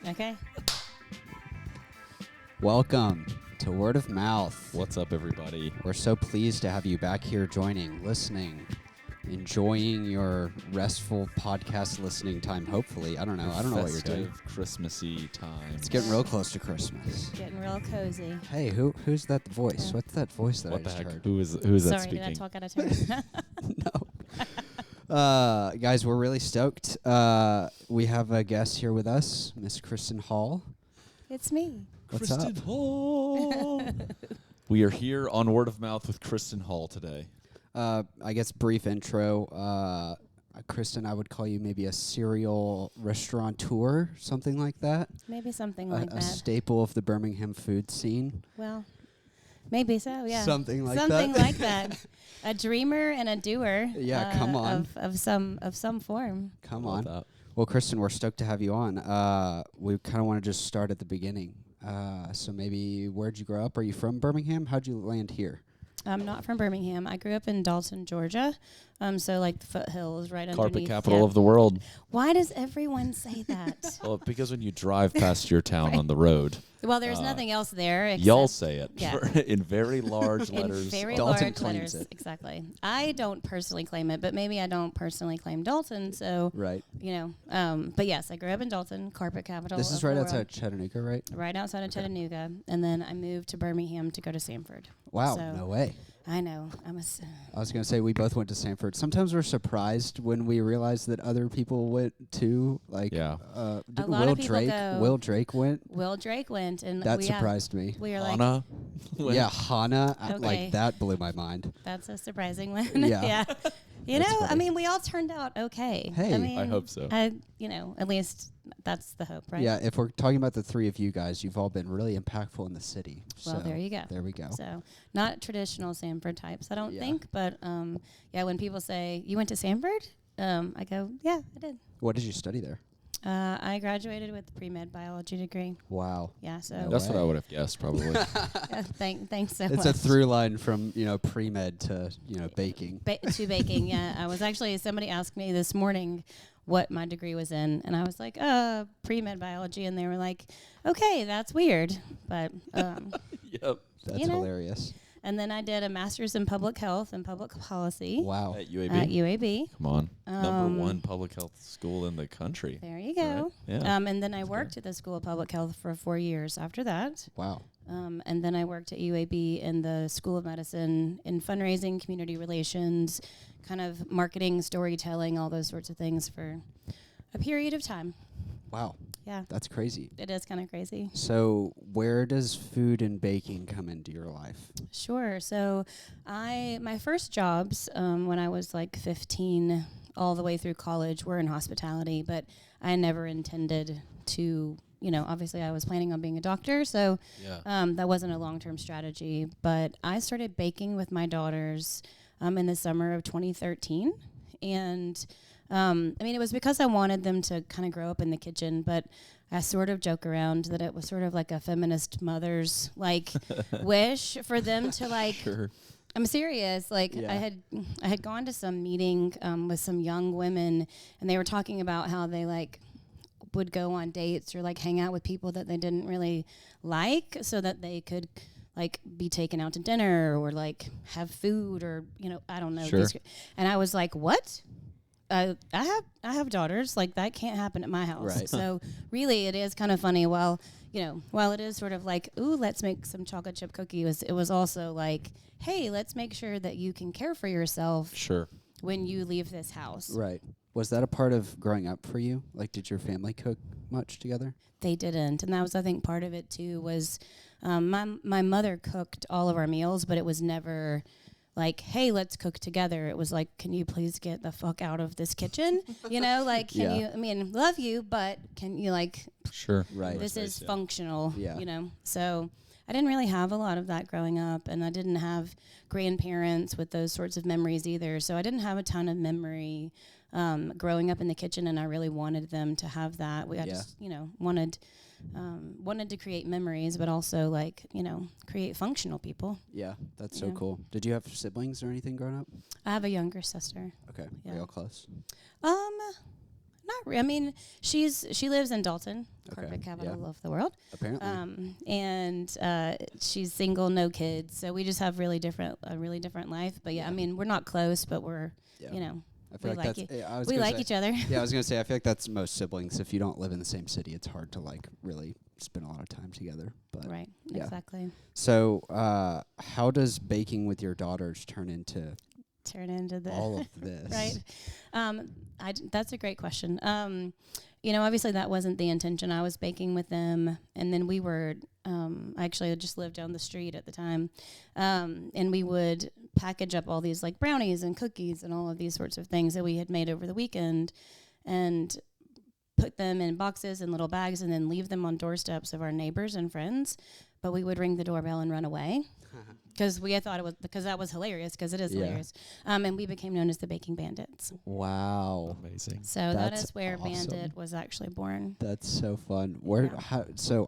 Okay. Welcome to Word of Mouth. What's up, everybody? We're so pleased to have you back here joining, listening, enjoying your restful podcast listening time, hopefully. I don't know what you're doing. Christmassy time. It's getting real close to Christmas. Getting real cozy. Hey, who's that voice? Yeah. What's that voice that What I the just heck? heard? Who is that Sorry, speaking? did I talk out of turn? No. Guys, we're really stoked. We have a guest here with us, Miss Kristen Hall. It's me. What's Kristen up? Hall. We are here on Word of Mouth with Kristen Hall today. I guess brief intro. Kristen, I would call you maybe a serial restaurateur, something like that. Maybe something like A that. staple of the Birmingham food scene. Well, maybe so, yeah. Something like that. Something like that. A dreamer and a doer. Yeah, come on. Of some form. Come Love on. that. Well, Kristen, we're stoked to have you on. We kind of want to just start at the beginning. So maybe where'd you grow up? Are you from Birmingham? How'd you land here? I'm not from Birmingham. I grew up in Dalton, Georgia. So like the foothills right underneath. Carpet capital of the world. Why does everyone say that? Well, because when you drive past your town on the road, Well, there's nothing else there. y'all except- say it Yeah. in very large letters. In very Dalton large claims letters. it. Exactly. I don't personally claim it, but maybe I don't personally claim Dalton. So, Right. but yes, I grew up in Dalton, carpet capital. This is of right the outside world. Chattanooga, right? Right outside of Chattanooga. And then I moved to Birmingham to go to Sanford. Wow, So- no way. I know. I was going to say we both went to Sanford. Sometimes we're surprised when we realize that other people went too. Like, Yeah. didn't lot of people go. Will Drake went? Will Drake went, and That we surprised me. We are like, Anna. Yeah, Hana, Okay. like that blew my mind. that's a surprising one. Yeah. Yeah. You That's know, I funny. mean, we all turned out okay. Hey. I mean, I hope so. At least that's the hope, right? Yeah, if we're talking about the three of you guys, you've all been really impactful in the city. Well, So there you go. There we go. So, not traditional Sanford types, I don't Yeah. think. But, when people say, you went to Sanford? I go, yeah, I did. What did you study there? I graduated with a pre-med biology degree. Wow. Yeah, so No That's what I way. would have guessed, probably. thanks so It's much. a through line from, pre-med to, baking. To baking, yeah. I was actually, somebody asked me this morning what my degree was in, and I was like, pre-med biology, and they were like, okay, that's weird, but, Yep. That's You know? hilarious. and then I did a master's in public health and public policy Wow. At UAB. at UAB. Come on. Um, Number 1 public health school in the country. There you go. Right? Yeah. And then I worked at the School of Public Health for 4 years after that. Wow. And then I worked at UAB in the School of Medicine in fundraising, community relations, kind of marketing, storytelling, all those sorts of things for a period of time. Wow. Yeah, That's crazy. it is kind of crazy. So where does food and baking come into your life? Sure. So my first jobs when I was like 15 all the way through college were in hospitality, but I never intended to, obviously I was planning on being a doctor, so Yeah. that wasn't a long-term strategy. But I started baking with my daughters in the summer of 2013. And it was because I wanted them to kind of grow up in the kitchen, but I sort of joke around that it was sort of like a feminist mother's wish for them to Sure. I'm serious. Yeah. I had gone to some meeting with some young women, and they were talking about how they would go on dates or hang out with people that they didn't really like, so that they could be taken out to dinner or have food or I don't know. Sure. And I was like, what? I have daughters. That can't happen at my house. Right. So really, it is kind of funny. While it is sort of ooh, let's make some chocolate chip cookies, it was also hey, let's make sure that you can care for yourself Sure. when you leave this house. Right. Was that a part of growing up for you? Did your family cook much together? They didn't, and that was, I think, part of it too. Was my mother cooked all of our meals, but it was never hey, let's cook together. It was can you please get the fuck out of this kitchen? Can Yeah. you? Love you, but can you Sure. Right. this is Yeah. functional. Yeah. So I didn't really have a lot of that growing up, and I didn't have grandparents with those sorts of memories either. So I didn't have a ton of memory growing up in the kitchen, and I really wanted them to have that. I just wanted to create memories, but also create functional people. Yeah, that's so Yeah. cool. Did you have siblings or anything growing up? I have a younger sister. Okay. Yeah. Real close. I mean, she lives in Dalton, Okay, corporate capital yeah. of the world. Apparently. And she's single, no kids. So we just have a really different life. But yeah, I mean, we're not close, but we're, Yeah. you know, I feel we like like that's. it. I was We gonna like say- each other. Yeah, I was gonna say. I feel like that's most siblings. If you don't live in the same city, it's hard to like really spend a lot of time together. But Right. yeah. Exactly. So, how does baking with your daughters turn into Turn into the all of this? right. That's a great question. You know, obviously that wasn't the intention. I was baking with them, and then we were. I actually just lived down the street at the time, and we would package up all these like brownies and cookies and all of these sorts of things that we had made over the weekend, and put them in boxes and little bags, and then leave them on doorsteps of our neighbors and friends. But we would ring the doorbell and run away. Because we had thought it was, because that was hilarious, because it is Yeah. hilarious. And we became known as the Baking Bandits. Wow, Amazing. So that That's is where awesome. Bandit was actually born. that's so fun. Where? Yeah.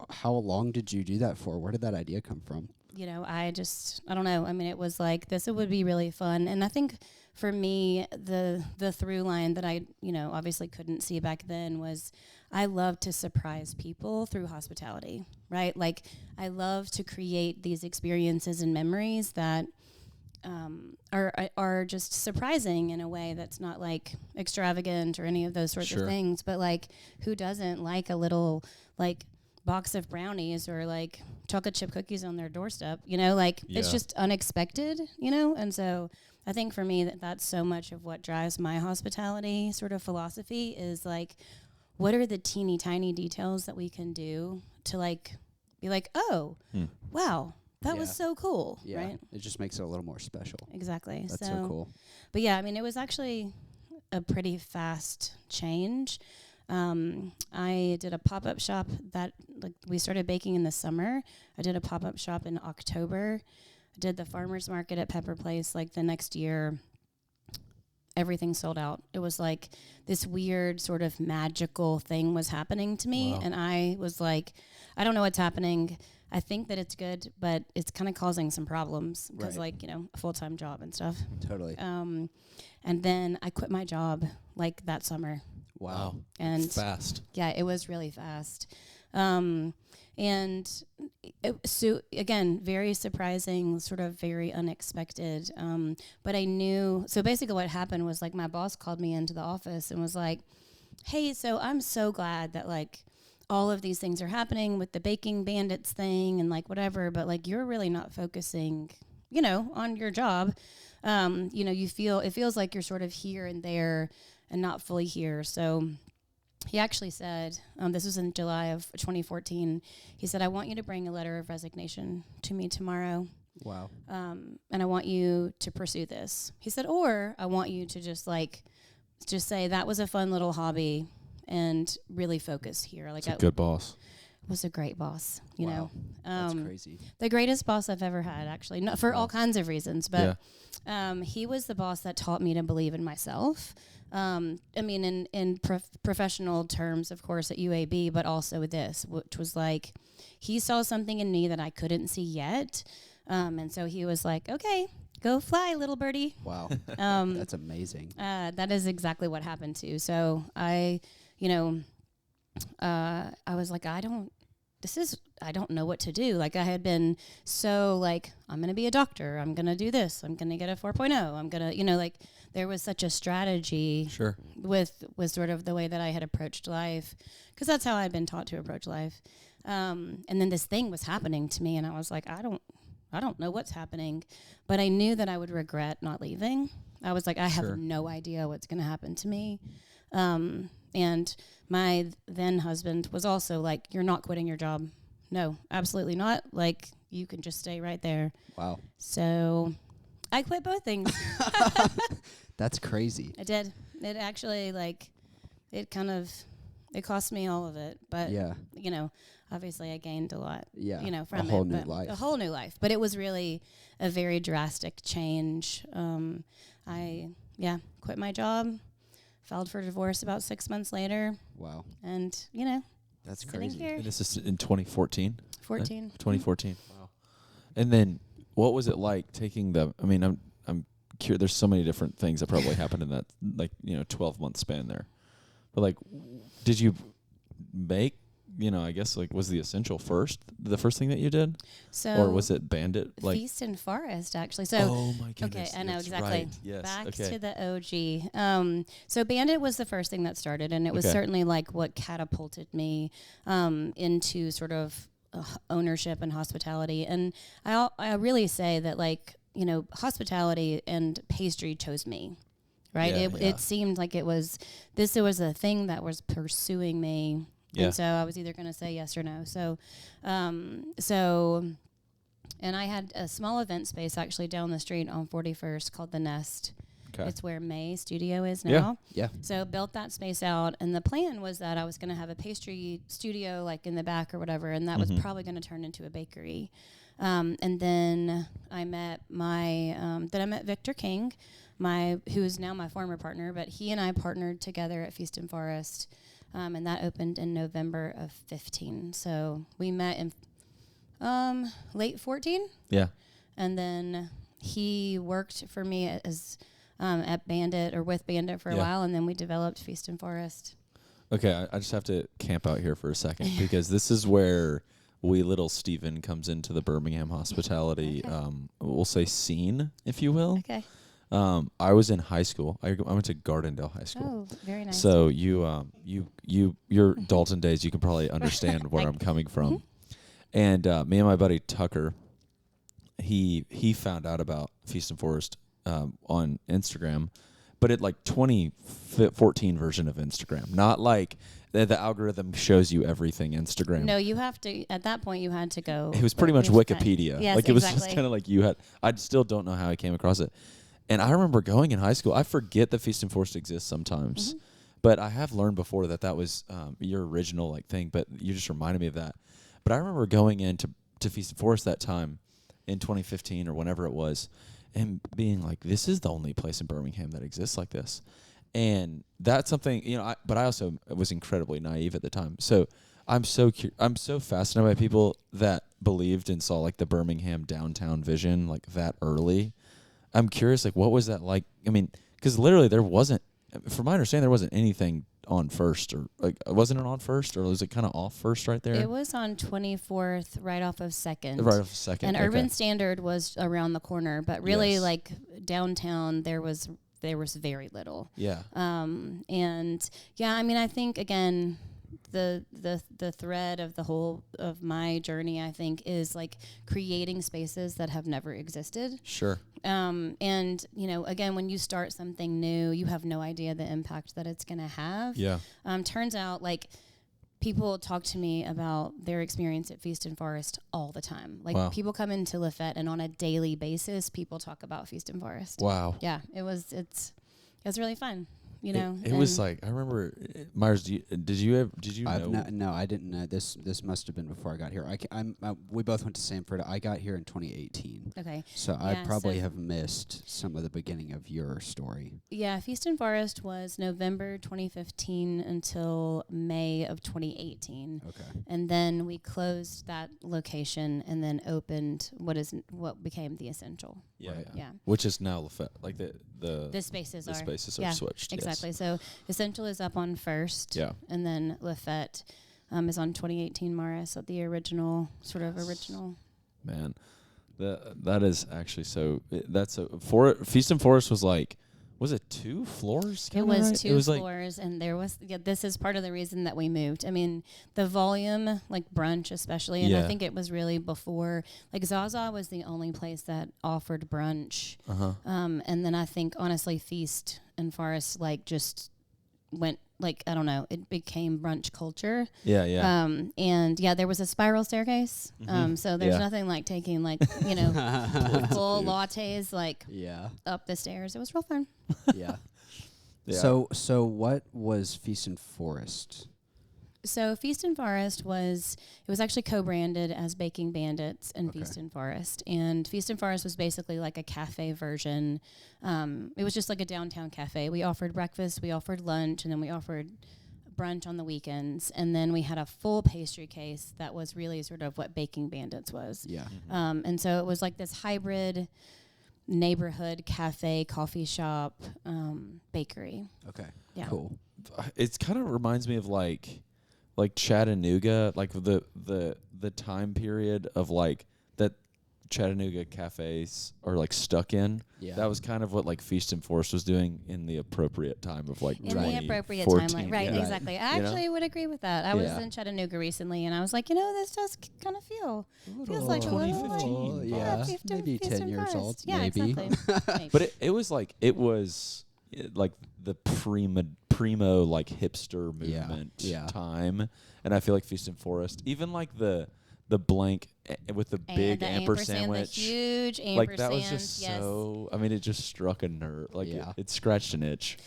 How long did you do that for? Where did that idea come from? You know, I don't know. I mean, it was like, this would be really fun. And I think for me, the through line that I, you know, obviously couldn't see back then was I love to surprise people through hospitality, right? Like, I love to create these experiences and memories that are just surprising in a way that's not like extravagant or any of those sorts Sure. of things. But like, who doesn't like a little like box of brownies or like chocolate chip cookies on their doorstep? You know, like it's Yeah. just unexpected, you know? And so I think for me that's so much of what drives my hospitality sort of philosophy is like, what are the teeny tiny details that we can do to like be like, oh, wow, that was Yeah. so cool, Yeah, right? it just makes it a little more special. Exactly. That's so cool. But yeah, I mean, it was actually a pretty fast change. I did a pop-up shop that like we started baking in the summer. I did a pop-up shop in October. I did the farmer's market at Pepper Place like the next year. Everything sold out. It was like this weird sort of magical thing was happening to me. Wow. And I was like, I don't know what's happening. I think that it's good, but it's kind of causing some problems because Right. like, you know, a full-time job and stuff. Totally. And then I quit my job like that summer. Wow. And Fast. yeah, it was really fast. So again, very surprising, sort of very unexpected. But I knew, so basically what happened was like my boss called me into the office and was like, hey, so I'm so glad that like all of these things are happening with the Baking Bandits thing and like whatever, but like you're really not focusing, you know, on your job. You know, it feels like you're sort of here and there and not fully here. So he actually said, this was in July of 2014, he said, I want you to bring a letter of resignation to me tomorrow. Wow. And I want you to pursue this. He said, or I want you to just say that was a fun little hobby and really focus here. Like, It's a good boss. was a great boss, you Wow. know. That's crazy. The greatest boss I've ever had, actually, not for all kinds of reasons, but he was the boss that taught me to believe in myself. I mean, in professional terms, of course, at UAB, but also with this, which was like, he saw something in me that I couldn't see yet. And so he was like, okay, go fly, little birdie. Wow. That's amazing. That is exactly what happened too. So I was like, I don't know what to do. Like I had been so like, I'm going to be a doctor. I'm going to do this. I'm going to get a 4.0. I'm going to, like there was such a strategy Sure. with sort of the way that I had approached life, because that's how I'd been taught to approach life. And then this thing was happening to me and I was like, I don't know what's happening, but I knew that I would regret not leaving. I was like, I have no idea what's going to happen to me. And my then husband was also like, you're not quitting your job. No, absolutely not. Like, you can just stay right there. Wow. So I quit both things. That's crazy. I did. It actually, like, it cost me all of it. But, Yeah. you know, obviously I gained a lot, Yeah. you know, from a whole it. new But life. a whole new life. But it was really a very drastic change. I quit my job, filed for divorce about 6 months later, Wow. and, you know, That's sitting crazy. here, And this is in 2014? 14. 2014. Wow. And then what was it like taking I mean, I'm curious, there's so many different things that probably happened in that, like, 12-month span there. But like, did you make, I guess like was the essential the first thing that you did? So or was it Bandit? Like Feast and Forest, actually. So oh my goodness. okay, I know that's exactly. Right. Yes. Back okay. to the OG. So Bandit was the first thing that started, and it was certainly like what catapulted me into sort of ownership and hospitality. And I really say that, like, hospitality and pastry chose me, right? It seemed like it was a thing that was pursuing me. Yeah. And so I was either going to say yes or no. So, and I had a small event space actually down the street on 41st called The Nest. Okay. It's where May Studio is now. Yeah. So built that space out, and the plan was that I was going to have a pastry studio like in the back or whatever, and that was probably going to turn into a bakery. And then I met Victor King, who is now my former partner, but he and I partnered together at Feast and Forest, and that opened in November of 15. So we met in late 14. Yeah. And then he worked for me as at Bandit or with Bandit for a while, and then we developed Feast and Forest. Okay, I just have to camp out here for a second because this is where wee little Steven comes into the Birmingham hospitality, we'll say scene, if you will. Okay. I was in high school. I went to Gardendale High School. Oh, very nice. So your Dalton days, you can probably understand where I'm coming from. And me and my buddy Tucker, he found out about Feast and Forest on Instagram, but it like 2014 version of Instagram, not like the algorithm shows you everything Instagram. No, you have to, at that point you had to go. It was pretty much Wikipedia. Yes, like it was just kind of like I still don't know how I came across it. And I remember going in high school, I forget that Feast and Forest exists sometimes, but I have learned before that was your original like thing, but you just reminded me of that. But I remember going into Feast and Forest that time in 2015 or whenever it was, and being like, this is the only place in Birmingham that exists like this. And that's something, but I also was incredibly naive at the time. So I'm so fascinated by people that believed and saw like the Birmingham downtown vision like that early. I'm curious, like, what was that like? I mean, because literally there wasn't, from my understanding, there wasn't anything on First, or like, wasn't it on First, or was it kind of off First right there? It was on 24th, right off of Second. Right off of Second. And Urban Standard was around the corner, but really, like downtown, there was very little. Yeah. And yeah, I mean, I think again, the thread of the whole of my journey, I think, is like creating spaces that have never existed. Sure. And again, when you start something new, you have no idea the impact that it's going to have. Yeah. Turns out, like, people talk to me about their experience at Feast and Forest all the time. Like, people come into Fete, and on a daily basis, people talk about Feast and Forest. Wow. Yeah, it was really fun. It was like, I remember, Myers, did you know? No, I didn't know. This must have been before I got here. We both went to Sanford. I got here in 2018. Okay. So I probably have missed some of the beginning of your story. Yeah, Feast and Forest was November 2015 until May of 2018. Okay. And then we closed that location and then opened what became the Essential. Yeah. Right. Yeah. Which is now Lafayette, like the spaces are switched. Exactly. Yes. So Essential is up on First. Yeah. And then Lafayette is on 2018 Morris at the original. Man, that is actually so. Feast and Forest was like, was it 2 floors? It was right? 2 floors, and there was. Yeah, this is part of the reason that we moved. I mean, the volume, like brunch especially, and I think it was really before. Like Zaza was the only place that offered brunch. And then I think honestly, Feast and Forest like just went, like, I don't know, it became brunch culture. Yeah. And yeah, there was a spiral staircase. So there's nothing like taking like, full lattes like up the stairs. It was real fun. Yeah. So what was Feast and Forest? So Feast and Forest was actually co-branded as Baking Bandits and Feast and Forest. And Feast and Forest was basically like a cafe version. It was just like a downtown cafe. We offered breakfast, we offered lunch, and then we offered brunch on the weekends. And then we had a full pastry case that was really sort of what Baking Bandits was. Yeah. And so it was like this hybrid neighborhood cafe, coffee shop, bakery. Okay. Yeah. Cool. It's kind of reminds me of like Chattanooga, like the time period of like that Chattanooga cafes are like stuck in. Yeah. That was kind of what like Feast and Forest was doing in the appropriate time of like In the appropriate 2014, timeline. Right, yeah. exactly. I actually would agree with that. I was Yeah. in Chattanooga recently, and I was like, this does kind of feels like a little 2015. like, Yeah, Feast and- maybe Feast 10 and years Forest. old. Yeah, maybe. exactly. But it was like the primo like hipster movement time, and I feel like Feast and Forest, even like the blank with the big the amper sandwich, the huge ampersand. like that was just yes. so. I mean, it just struck a nerve. Like it scratched an itch.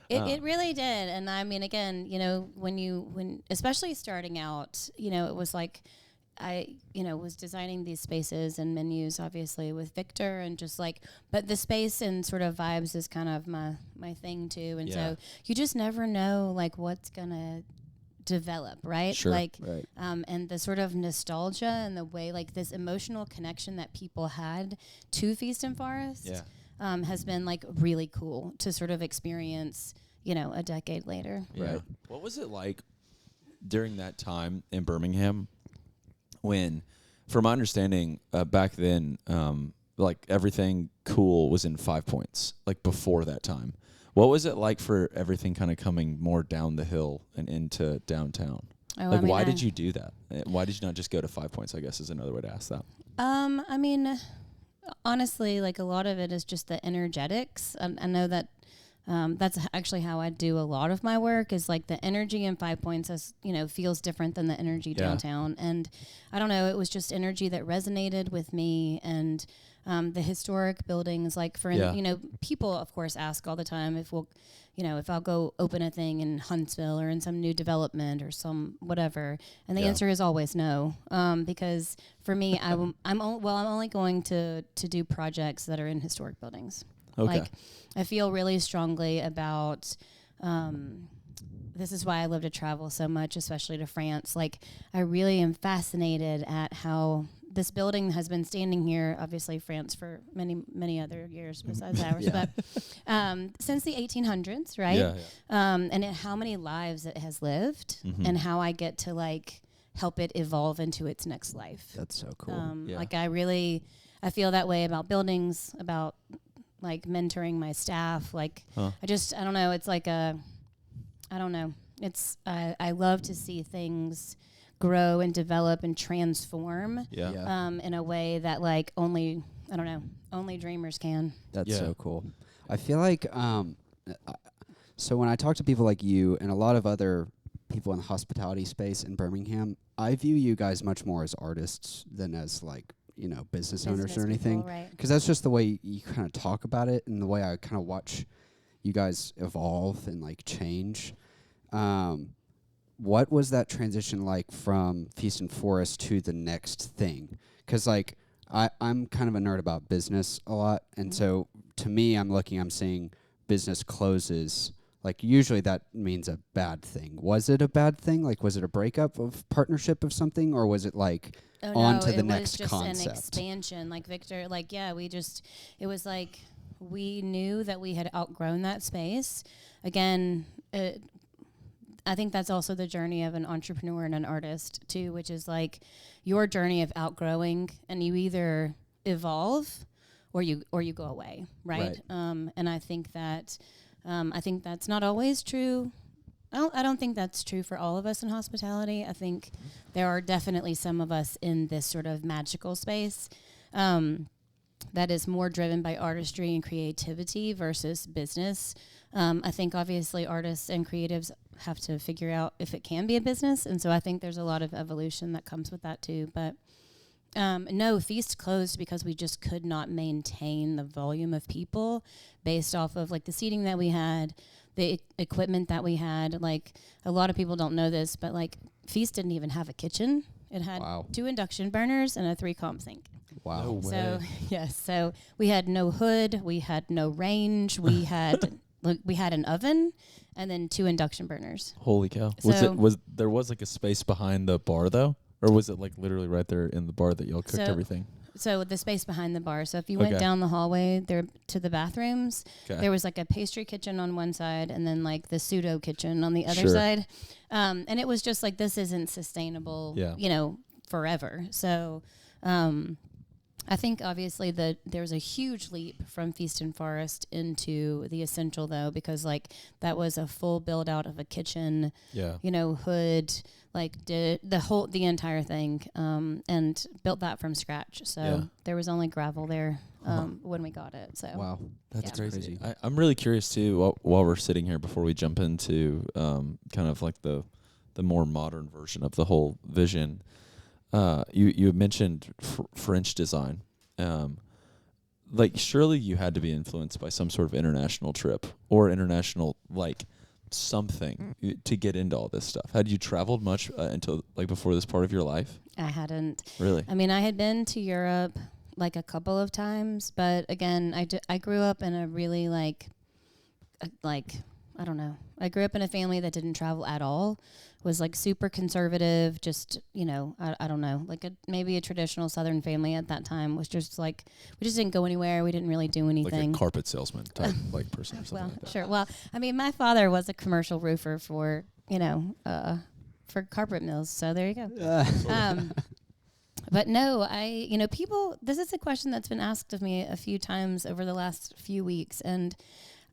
It really did, and I mean, again, when especially starting out, it was like I, was designing these spaces and menus, obviously with Victor, and just like, but the space and sort of vibes is kind of my thing too, and so you just never know like what's gonna develop, right? Sure. Like, Right. And the sort of nostalgia and the way like this emotional connection that people had to Feast and Forest, has been like really cool to sort of experience, a decade later. Yeah. What was it like during that time in Birmingham when, from my understanding, back then, like everything cool was in 5 Points, like before that time? What was it like for everything kind of coming more down the hill and into downtown? Oh, Like, why did you do that? Why did you not just go to 5 Points, I guess, is another way to ask that. I mean, honestly, like a lot of it is just the energetics. I know that that's actually how I do a lot of my work, is like the energy in 5 Points is, feels different than the energy downtown. And I don't know, it was just energy that resonated with me. And the historic buildings, like people of course ask all the time if if I'll go open a thing in Huntsville or in some new development or some whatever, and the answer is always no, because for me, I'm only going to do projects that are in historic buildings. Okay. Like, I feel really strongly about. This is why I love to travel so much, especially to France. Like, I really am fascinated at how this building has been standing here, obviously France for many, many other years besides ours, but since the 1800s, right? Yeah. And how many lives it has lived, and how I get to like help it evolve into its next life. That's so cool. Like I feel that way about buildings, about like mentoring my staff. Like I don't know. It's like I don't know. It's I love to see things grow and develop and transform in a way that like only dreamers can. That's so cool. I feel like so when I talk to people like you and a lot of other people in the hospitality space in Birmingham, I view you guys much more as artists than as like, business owners or anything. Because that's just the way you kind of talk about it and the way I kind of watch you guys evolve and like change. What was that transition like from Feast and Forest to the next thing? Because like I'm kind of a nerd about business a lot, and so to me, I'm seeing business closes. Like usually that means a bad thing. Was it a bad thing? Like was it a breakup of partnership of something, or was it like on to the next concept? It was just an expansion. Like Victor, like it was like we knew that we had outgrown that space. Again, I think that's also the journey of an entrepreneur and an artist too, which is like your journey of outgrowing, and you either evolve or you go away, right? And I think that's not always true. I don't think that's true for all of us in hospitality. I think there are definitely some of us in this sort of magical space that is more driven by artistry and creativity versus business. I think obviously artists and creatives have to figure out if it can be a business, and so I think there's a lot of evolution that comes with that too. But no, Feast closed because we just could not maintain the volume of people based off of like the seating that we had, the equipment that we had. Like a lot of people don't know this, but like Feast didn't even have a kitchen. It had 2 induction burners and a 3 comp sink. Wow. No way. So yes, so we had no hood, we had no range, we had we had an oven and then 2 induction burners. Holy cow. So Was there like a space behind the bar though? Or was it like literally right there in the bar that y'all cooked everything? So the space behind the bar. So if you went Okay. down the hallway there to the bathrooms, Okay. there was like a pastry kitchen on one side and then like the pseudo kitchen on the other Sure. side. And it was just like, this isn't sustainable, Yeah. you know, forever. So I think obviously that there's a huge leap from Feast and Forest into the Essential though, because like that was a full build out of a kitchen, Yeah. you know, hood, like did the entire thing, and built that from scratch. So Yeah. there was only gravel there when we got it. So Wow. That's Yeah. crazy. I'm really curious too. While we're sitting here, before we jump into kind of like the more modern version of the whole vision, you mentioned French design. Like surely you had to be influenced by some sort of international trip or international like something to get into all this stuff. Had you traveled much until like before this part of your life? I hadn't. Really? I mean, I had been to Europe like a couple of times, but again, I grew up in a really like I don't know. I grew up in a family that didn't travel at all. Was like super conservative, just, you know, I don't know, like maybe a traditional Southern family at that time was just like, we just didn't go anywhere. We didn't really do anything. Like a carpet salesman type like person or something Well, like that. sure. Well, I mean, my father was a commercial roofer for, you know, for carpet mills. So there you go. But no, you know, this is a question that's been asked of me a few times over the last few weeks. And,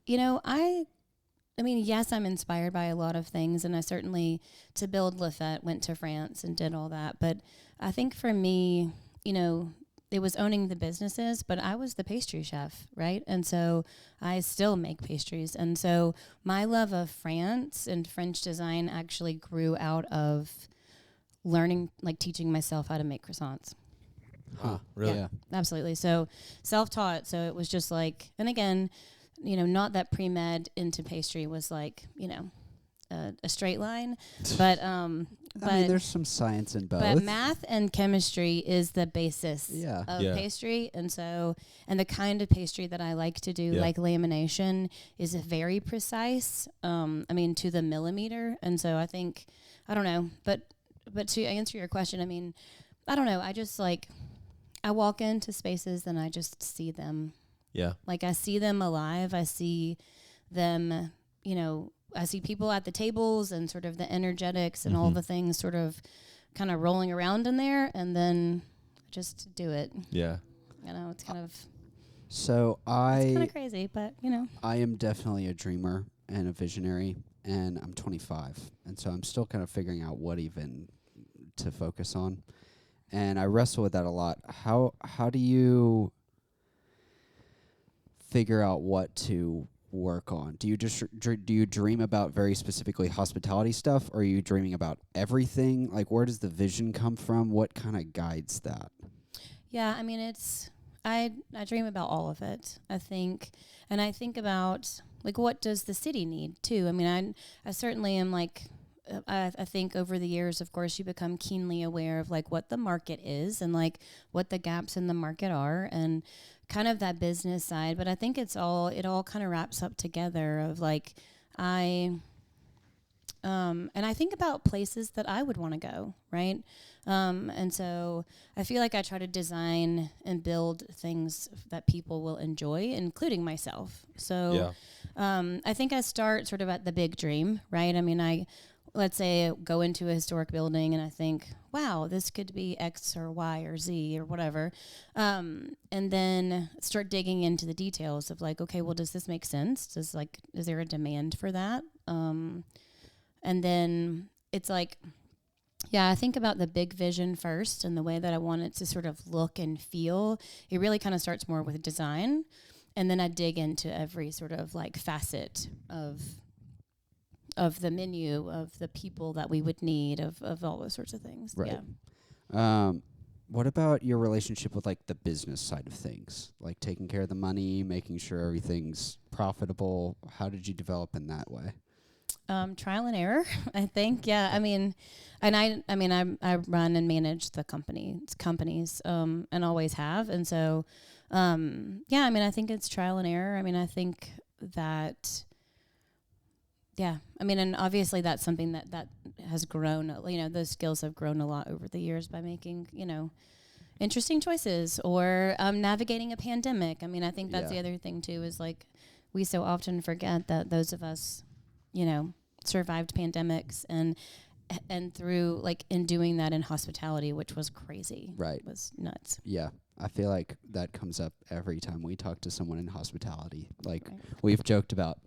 you know, I mean, yes, I'm inspired by a lot of things, and I certainly, to build Fete, went to France and did all that. But I think for me, you know, it was owning the businesses, but I was the pastry chef, right? And so I still make pastries. And so my love of France and French design actually grew out of learning, like teaching myself how to make croissants. Huh. Really? Yeah. Absolutely. So self-taught. So it was just like, and again, you know, not that pre-med into pastry was like, you know, a straight line, but I mean, there's some science in both. but math and chemistry is the basis Yeah. of Yeah. pastry. And so, and the kind of pastry that I like to do, Yeah. like lamination, is very precise. I mean, to the millimeter. And so I think, I don't know, but to answer your question, I mean, I don't know. I just like, I walk into spaces and I just see them. Yeah. Like I see them alive. I see them, you know, I see people at the tables and sort of the energetics and all the things sort of kind of rolling around in there, and then just do it. Yeah. You know, it's kind of So it's kind of crazy, but you know. I am definitely a dreamer and a visionary, and I'm 25, and so I'm still kind of figuring out what even to focus on, and I wrestle with that a lot. How do you figure out what to work on? Do you just do you dream about very specifically hospitality stuff, or are you dreaming about everything? Like, where does the vision come from? What kind of guides that? Yeah, I mean, I dream about all of it, I think. And I think about, like, what does the city need, too? I mean, I certainly am, like, I think over the years, of course, you become keenly aware of, like, what the market is and, like, what the gaps in the market are and kind of that business side. But I think it all kind of wraps up together of, like, and I think about places that I would want to go, right? And so I feel like I try to design and build things that people will enjoy, including myself. So I think I start sort of at the big dream, right? I mean, let's say I go into a historic building and I think, wow, this could be X or Y or Z or whatever. And then start digging into the details of like, okay, well, does this make sense? Is there a demand for that? And then it's like, yeah, I think about the big vision first and the way that I want it to sort of look and feel. It really kind of starts more with design. And then I dig into every sort of like facet of the menu, of the people that we would need, of all those sorts of things. Right. Yeah. What about your relationship with like the business side of things, like taking care of the money, making sure everything's profitable? How did you develop in that way? Trial and error, I think. Yeah, I mean, and I run and manage the companies, and always have. And so, yeah, I mean, I think it's trial and error. I mean, I think that, yeah, I mean, and obviously that's something that has grown, you know, those skills have grown a lot over the years by making, you know, interesting choices or navigating a pandemic. I mean, I think that's Yeah. the other thing too, is like we so often forget that those of us, survived pandemics and through like in doing that in hospitality, which was crazy. Right. Was nuts. Yeah. I feel like that comes up every time we talk to someone in hospitality. Like Right. we've joked about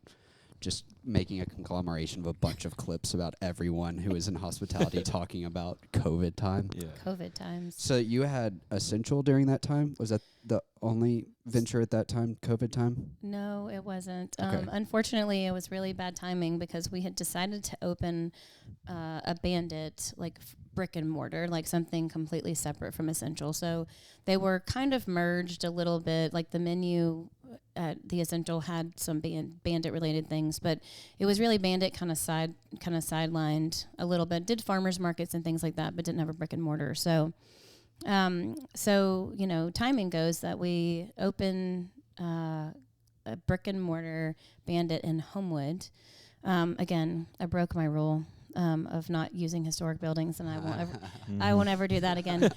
just making a conglomeration of a bunch of clips about everyone who is in hospitality talking about COVID time. Yeah. COVID times. So you had Essential during that time? Was that the only venture at that time, COVID time? No, it wasn't. Okay. Unfortunately, it was really bad timing because we had decided to open a Bandit, like brick and mortar, like something completely separate from Essential. So they were kind of merged a little bit. Like the menu at the Essential had some Bandit related things, but it was really Bandit kind of sidelined a little bit. Did farmers markets and things like that, but didn't have a brick and mortar. So timing goes that we open a brick and mortar Bandit in Homewood. Again, I broke my rule of not using historic buildings, and I won't ever do that again.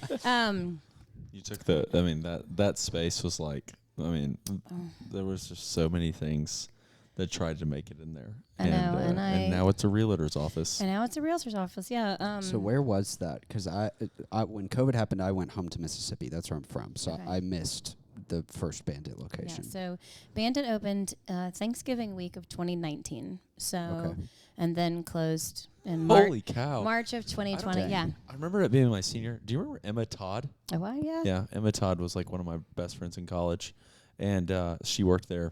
You took that space was like, there was just so many things that tried to make it in there. I know, and now it's a realtor's office. And now it's a realtor's office, yeah. So where was that? Because I when COVID happened, I went home to Mississippi. That's where I'm from. So Okay. I missed the first Bandit Yeah, location. so Bandit opened Thanksgiving week of 2019. So Okay. and then closed in Holy cow. March of 2020. Dang. Yeah. I remember it being my senior. Do you remember Emma Todd? Oh, wow, yeah. Yeah, Emma Todd was like one of my best friends in college, and she worked there,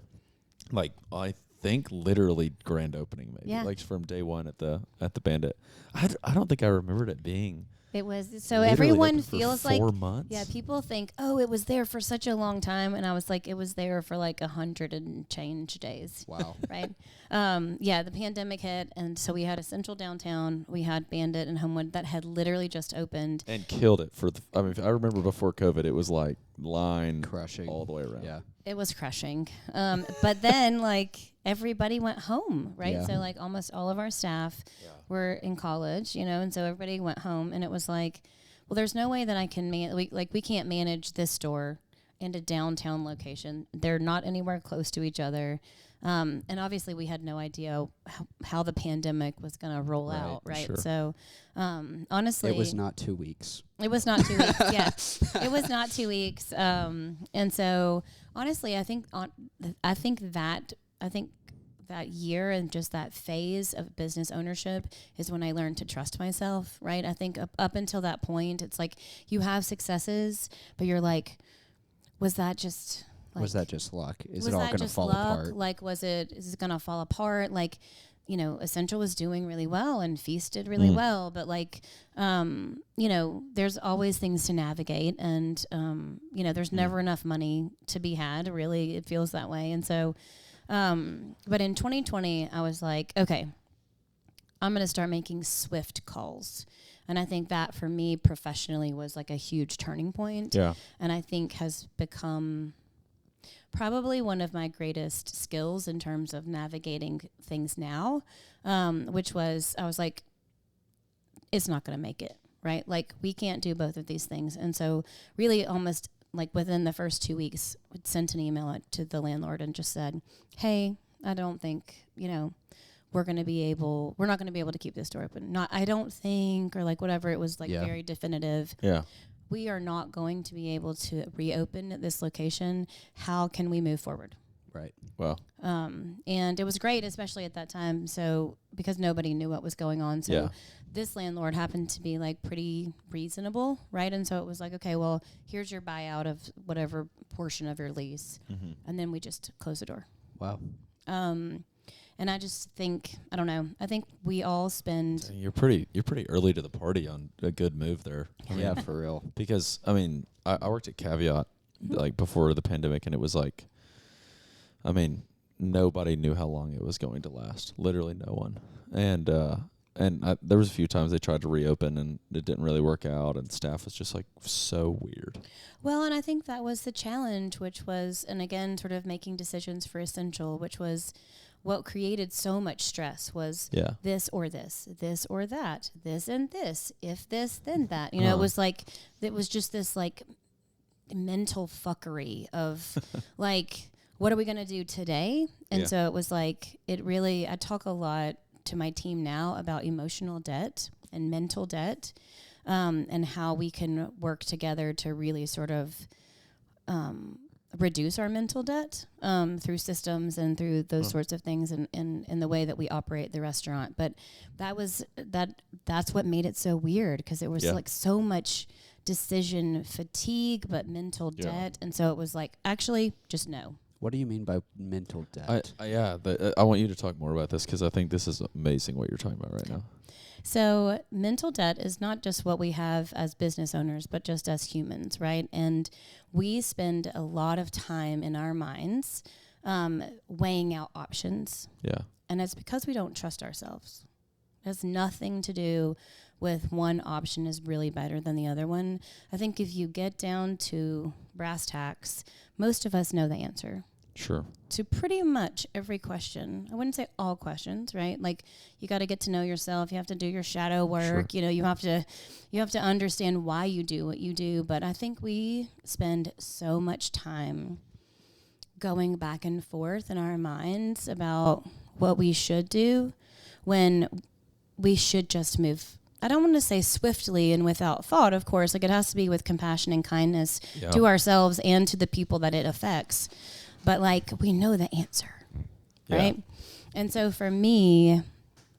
like I think literally grand opening maybe, Yeah. like from day one at the Bandit. I don't think I remembered it being. It was so literally everyone open for feels like 4 months. yeah, people think, oh, it was there for such a long time, and I was like, it was there for like 100 and change days. Wow. Right? The pandemic hit, and so we had Essential downtown. We had Bandit and Homewood that had literally just opened. And killed it for. I remember before COVID, it was like line Crushing. all the way around. Yeah. It was crushing. But then like everybody went home, right? Yeah. So like almost all of our staff were in college, and so everybody went home, and it was like, well, there's no way that I can we can't manage this store in a downtown location. They're not anywhere close to each other. And obviously we had no idea how the pandemic was going to roll Right, out, right? sure. So honestly, It was not 2 weeks. it was not 2 weeks. Yeah, it was not 2 weeks. And so, honestly, I think that year and just that phase of business ownership is when I learned to trust myself. Right. I think up until that point, it's like you have successes, but you're like, was that just luck? Is was it all that going to just fall luck? apart? Like, is it going to fall apart? Like, Essential was doing really well and Feast did really well, but like, there's always things to navigate, and there's never enough money to be had. Really, it feels that way, and so, but in 2020, I was like, okay, I'm going to start making swift calls. And I think that for me professionally was like a huge turning point. Yeah. And I think has become probably one of my greatest skills in terms of navigating things now, which was, I was like, it's not going to make it, right? Like, we can't do both of these things. And so really almost like within the first 2 weeks, I sent an email out to the landlord and just said, hey, I don't think, we're not going to be able to keep this door open. I don't think, or like whatever. It was like very definitive. Yeah. We are not going to be able to reopen at this location. How can we move forward? Right. Wow. And it was great, especially at that time. So because nobody knew what was going on. So this landlord happened to be like pretty reasonable, right? And so it was like, okay, well, here's your buyout of whatever portion of your lease. Mm-hmm. And then we just close the door. Wow. And I just think, I don't know, I think we all spend. You're pretty early to the party on a good move there. Yeah, for real. Because I worked at Caveat like before the pandemic, and it was like, nobody knew how long it was going to last. Literally no one. And there was a few times they tried to reopen and it didn't really work out, and staff was just like so weird. Well, and I think that was the challenge, which was, and again, sort of making decisions for Essential, which was what created so much stress was this or this, this or that, this and this, if this, then that. It was like, it was just this like mental fuckery of like, what are we going to do today? And so it was like, I talk a lot to my team now about emotional debt and mental debt, and how we can work together to really sort of reduce our mental debt through systems and through those sorts of things, and in the way that we operate the restaurant. But that's what made it so weird, because it was like so much decision fatigue, but mental debt. And so it was like, actually, just no. What do you mean by mental debt? I want you to talk more about this, because I think this is amazing what you're talking about right now. So mental debt is not just what we have as business owners, but just as humans, right? And we spend a lot of time in our minds weighing out options. Yeah. And it's because we don't trust ourselves. It has nothing to do with one option is really better than the other one. I think if you get down to brass tacks, most of us know the answer. Sure. To pretty much every question. I wouldn't say all questions, right? Like, you got to get to know yourself. You have to do your shadow work. Sure. You know, you have to understand why you do what you do. But I think we spend so much time going back and forth in our minds about what we should do when we should just move. I don't want to say swiftly and without thought, of course. Like, it has to be with compassion and kindness to ourselves and to the people that it affects. But, like, we know the answer, right? And so for me,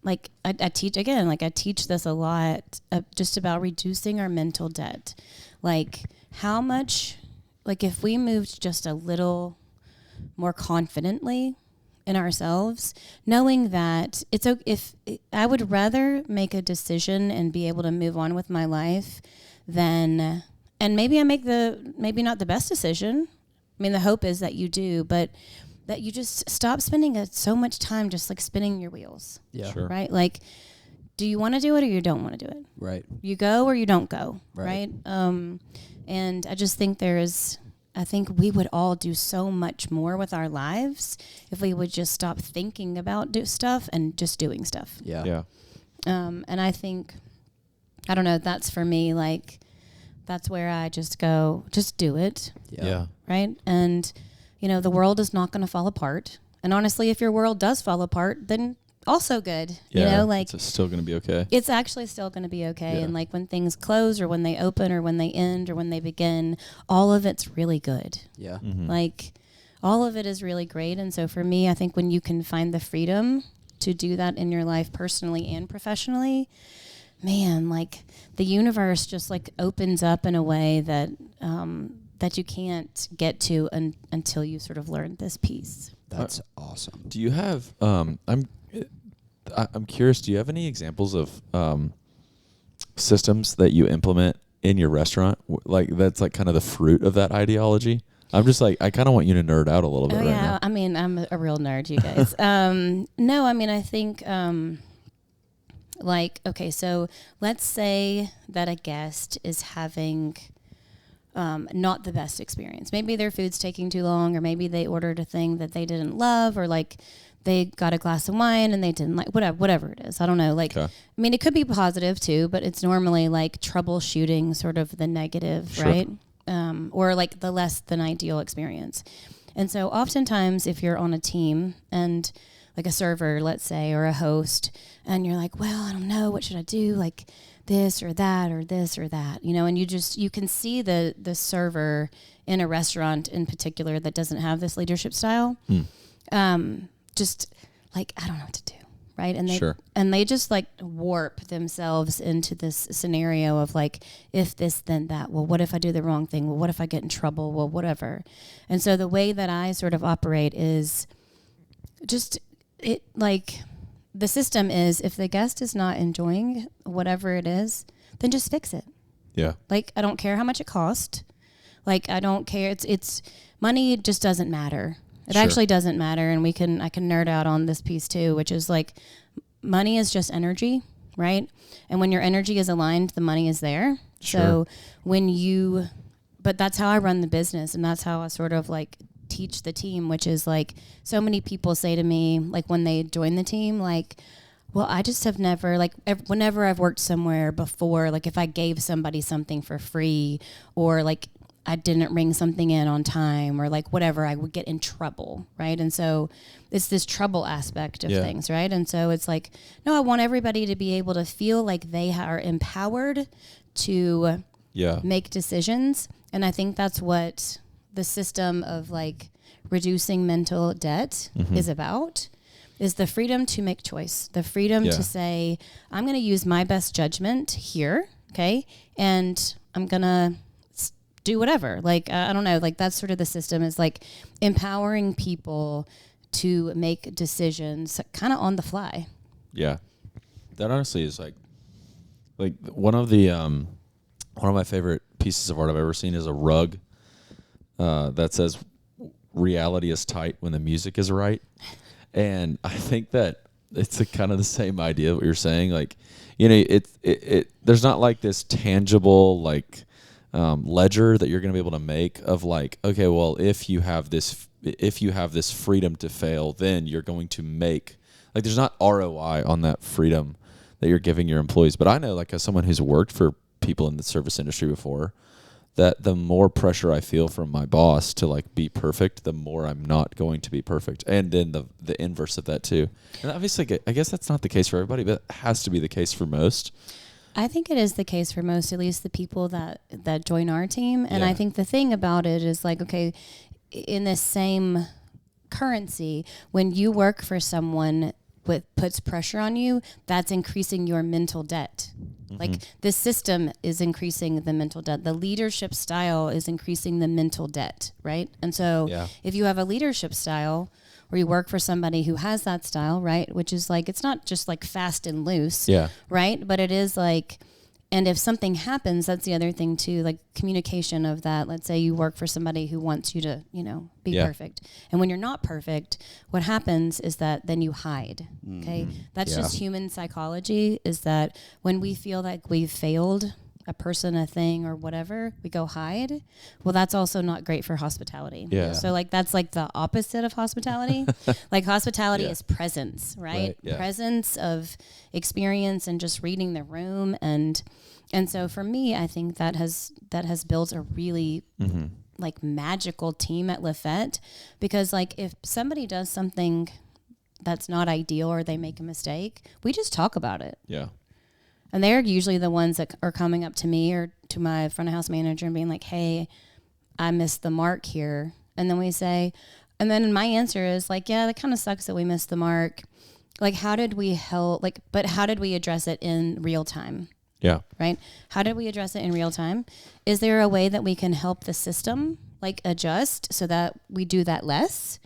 like, I teach this a lot, just about reducing our mental debt. Like, how much, like, if we moved just a little more confidently in ourselves, knowing that I would rather make a decision and be able to move on with my life than, and maybe I make maybe not the best decision. I mean, the hope is that you do, but that you just stop spending so much time just like spinning your wheels. Yeah. Sure. Right? Like, do you want to do it or you don't want to do it? Right. You go or you don't go. Right. And I just think I think we would all do so much more with our lives if we would just stop thinking about stuff and just doing stuff. Yeah. Yeah. And I think, I don't know, that's for me, like, that's where I just go, just do it. Yeah. Right? And, you know, the world is not going to fall apart. And honestly, if your world does fall apart, then also good. Yeah. You know, like, it's still going to be okay. it's actually still going to be okay. Yeah. And like, when things close or when they open or when they end or when they begin, all of it's really good. Yeah. Mm-hmm. Like, all of it is really great. And so for me, I think when you can find the freedom to do that in your life personally and professionally, man, like, the universe just like opens up in a way that that you can't get to until you sort of learn this piece. That's awesome. Do you have I'm curious, do you have any examples of systems that you implement in your restaurant, like that's like kind of the fruit of that ideology? I'm just like, I kind of want you to nerd out a little bit right now. I mean, I'm a real nerd, you guys. No, I mean, I think like, okay, so let's say that a guest is having not the best experience. Maybe their food's taking too long, or maybe they ordered a thing that they didn't love, or like they got a glass of wine and they didn't like, whatever it is. I don't know. Like, I mean, it could be positive too, but it's normally like troubleshooting sort of the negative, Sure. right? Or like the less than ideal experience. And so oftentimes if you're on a team and like a server, let's say, or a host, and you're like, well, I don't know, what should I do? Like this or that or this or that, you know, and you can see the server in a restaurant in particular that doesn't have this leadership style. Just like, I don't know what to do. Right. And they just like warp themselves into this scenario of like, if this, then that. Well, what if I do the wrong thing? Well, what if I get in trouble? Well, whatever. And so the way that I sort of operate is just it, like, the system is, if the guest is not enjoying whatever it is, then just fix it. Yeah. Like, I don't care how much it cost. Like, I don't care. It's money just doesn't matter. It actually doesn't matter. And I can nerd out on this piece too, which is like, money is just energy, right? And when your energy is aligned, the money is there. So but that's how I run the business. And that's how I sort of like teach the team, which is like, so many people say to me, like when they join the team, like, well, I just have never, like, whenever I've worked somewhere before, like if I gave somebody something for free, or like, I didn't ring something in on time or like whatever, I would get in trouble, right? And so it's this trouble aspect of things, right? And so it's like, no, I want everybody to be able to feel like they are empowered to make decisions. And I think that's what the system of like reducing mental debt is about, is the freedom to make choice, the freedom to say, I'm going to use my best judgment here, okay? And I'm going to do whatever. Like, I don't know, like that's sort of the system, is like empowering people to make decisions kind of on the fly. Yeah. That honestly is like one of my favorite pieces of art I've ever seen is a rug that says reality is tight when the music is right. And I think that it's kind of the same idea what you're saying. Like, you know, it there's not like this tangible like ledger that you're going to be able to make of like, okay, well, if you have this freedom to fail, then you're going to make, like, there's not ROI on that freedom that you're giving your employees. But I know, like, as someone who's worked for people in the service industry before, that the more pressure I feel from my boss to like be perfect, the more I'm not going to be perfect. And then the inverse of that too. And obviously, I guess that's not the case for everybody, but it has to be the case for most. I think it is the case for most, at least the people that join our team. And I think the thing about it is like, okay, in this same currency, when you work for someone puts pressure on you, that's increasing your mental debt. Like the system is increasing the mental debt. The leadership style is increasing the mental debt, right? And so if you have a leadership style or you work for somebody who has that style, right, which is like, it's not just like fast and loose, right? But it is like, and if something happens, that's the other thing too, like communication of that. Let's say you work for somebody who wants you to, you know, be perfect. And when you're not perfect, what happens is that then you hide, okay? That's just human psychology, is that when we feel like we've failed a person, a thing, or whatever, we go hide. Well, that's also not great for hospitality. Yeah. So like that's like the opposite of hospitality. Like hospitality is presence, right? Presence of experience and just reading the room, and so for me, I think that has built a really like magical team at Fete, because like if somebody does something that's not ideal or they make a mistake, we just talk about it. Yeah. And they're usually the ones that are coming up to me or to my front of house manager and being like, hey, I missed the mark here. And then we say, and then my answer is like, yeah, that kind of sucks that we missed the mark. Like, how did we help? Like, but how did we address it in real time? Yeah. Right? How did we address it in real time? Is there a way that we can help the system like adjust so that we do that less?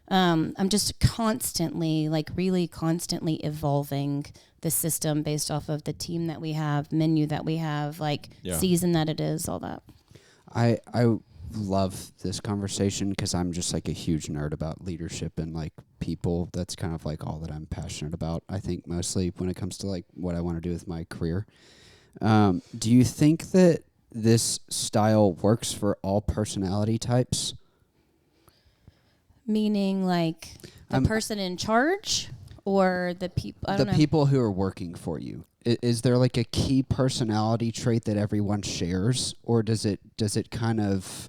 I'm just constantly, like really constantly evolving the system based off of the team that we have, menu that we have, like season that it is, all that. I love this conversation because I'm just like a huge nerd about leadership and like people. That's kind of like all that I'm passionate about, I think, mostly when it comes to like what I want to do with my career. Do you think that this style works for all personality types? Meaning like the person in charge or the people? The people who are working for you. Is there like a key personality trait that everyone shares, or does it kind of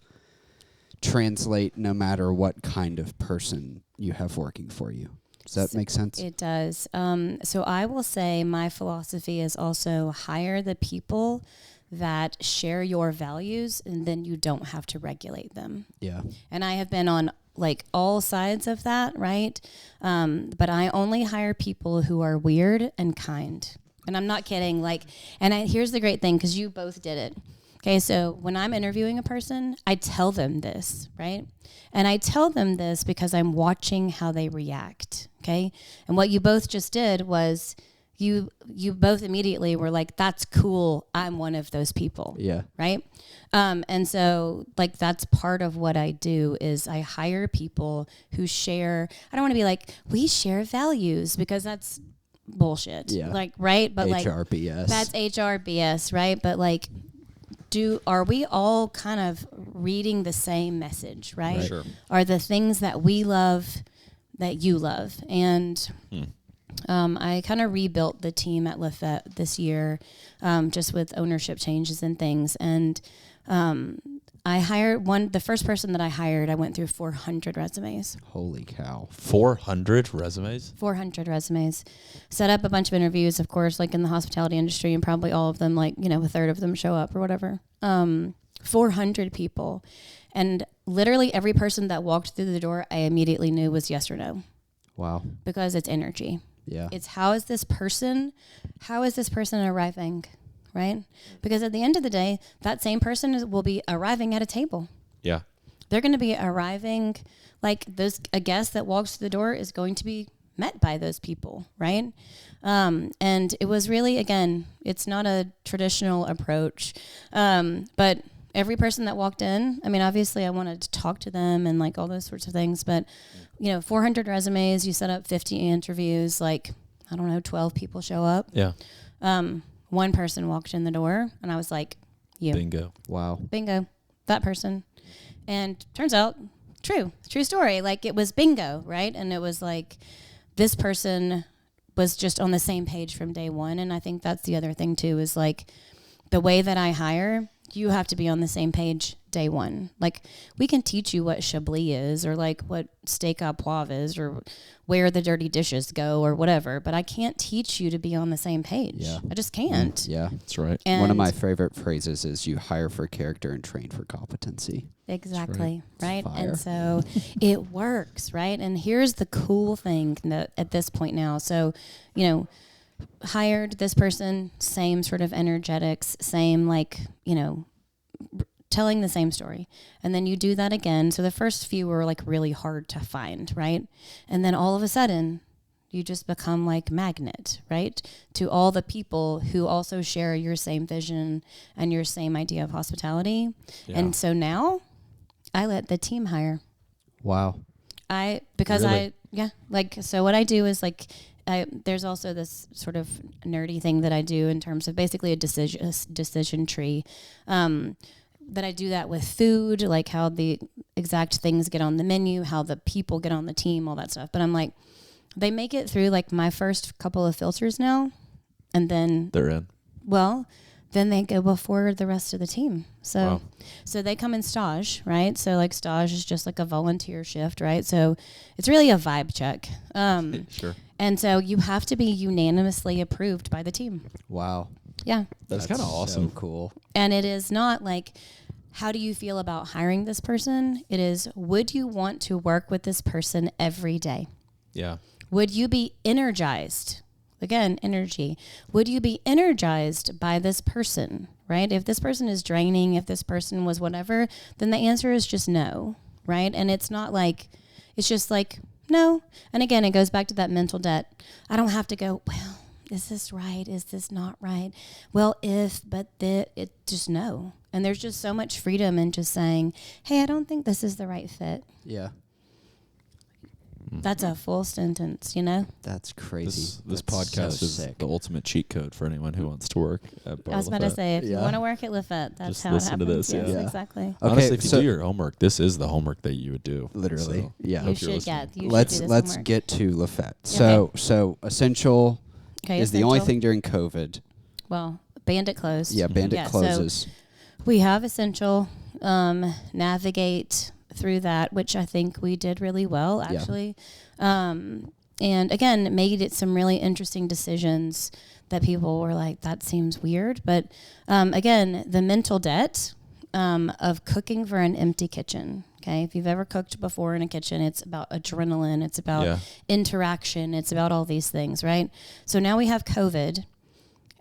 translate no matter what kind of person you have working for you? Does that make sense? It does. So I will say my philosophy is also hire the people that share your values, and then you don't have to regulate them. Yeah. And I have been on like all sides of that, right? But I only hire people who are weird and kind. And I'm not kidding. Like, and here's the great thing, because you both did it. Okay, so when I'm interviewing a person, I tell them this, right? And I tell them this because I'm watching how they react, okay? And what you both just did was you both immediately were like, that's cool, I'm one of those people. Yeah. Right? And so like that's part of what I do is I hire people who share, I don't want to be like, we share values, because that's bullshit. Yeah. Like, right? But like HRBS. That's HRBS, right? But like, are we all kind of reading the same message, right? Right. Sure. Are the things that we love that you love? And I kind of rebuilt the team at Fete this year, just with ownership changes and things. And the first person that I hired, I went through 400 resumes. Holy cow. 400 resumes? 400 resumes. Set up a bunch of interviews, of course, like in the hospitality industry, and probably all of them, like, a third of them show up or whatever. 400 people. And literally every person that walked through the door, I immediately knew was yes or no. Wow. Because it's energy. Yeah. It's how is this person arriving, right? Because at the end of the day, that same person will be arriving at a table. Yeah. They're going to be arriving, like a guest that walks through the door is going to be met by those people, right? And it was really, again, it's not a traditional approach, but every person that walked in, I mean, obviously I wanted to talk to them and like all those sorts of things, but 400 resumes, you set up 50 interviews, like, I don't know, 12 people show up. Yeah. One person walked in the door and I was like, you. Bingo. Wow. Bingo. That person. And turns out, true story. Like it was bingo, right? And it was like, this person was just on the same page from day one. And I think that's the other thing too, is like the way that I hire, you have to be on the same page day one. Like we can teach you what Chablis is or like what steak à poivre is or where the dirty dishes go or whatever, but I can't teach you to be on the same page. Yeah. I just can't. Yeah. That's right. And one of my favorite phrases is you hire for character and train for competency. Exactly. Right. Fire. And so it works. Right. And here's the cool thing that at this point now. So, hired this person, same sort of energetics, same like, telling the same story. And then you do that again. So the first few were like really hard to find, right? And then all of a sudden you just become like magnet, right? To all the people who also share your same vision and your same idea of hospitality. Yeah. And so now I let the team hire. Wow. So what I do is like, there's also this sort of nerdy thing that I do in terms of basically a decision tree. That I do that with food, like how the exact things get on the menu, how the people get on the team, all that stuff. But I'm like, they make it through like my first couple of filters now, and then they're in. Well, then they go before the rest of the team. So, wow. So they come in stage, right? So like stage is just like a volunteer shift, right? So it's really a vibe check. Sure. And so you have to be unanimously approved by the team. Wow. Yeah. That's kind of awesome. So cool. And it is not like, how do you feel about hiring this person? It is, would you want to work with this person every day? Yeah. Would you be energized? Again, energy. Would you be energized by this person, right? If this person is draining, if this person was whatever, then the answer is just no, right? And it's not like, it's just like, no. And again, it goes back to that mental debt. I don't have to go, well, is this right? Is this not right? Well, it just no. And there's just so much freedom in just saying, hey, I don't think this is the right fit. Yeah. That's a full sentence, That's crazy. This That's podcast so is sick. the ultimate cheat code for anyone who wants to work at Bar I was about to Lafette. say, if you Yeah. want to work at Lafette, that's Just how it listen to happens. this, Yes, yeah. exactly. Okay, Honestly, if you so- do your homework, this is the homework that you would do. Literally, So, yeah. hope You you're should, yeah. listening. You let's should do this let's homework. get to Lafette. So essential Okay, is the only essential. thing during COVID. Well, Bandit closed. Yeah, Bandit Yeah, so closes. we have essential, navigate through that, which I think we did really well, actually. And again, made it some really interesting decisions that people were like, that seems weird. But again, the mental debt of cooking for an empty kitchen. Okay, if you've ever cooked before in a kitchen, it's about adrenaline, it's about interaction, it's about all these things, right? So now we have COVID,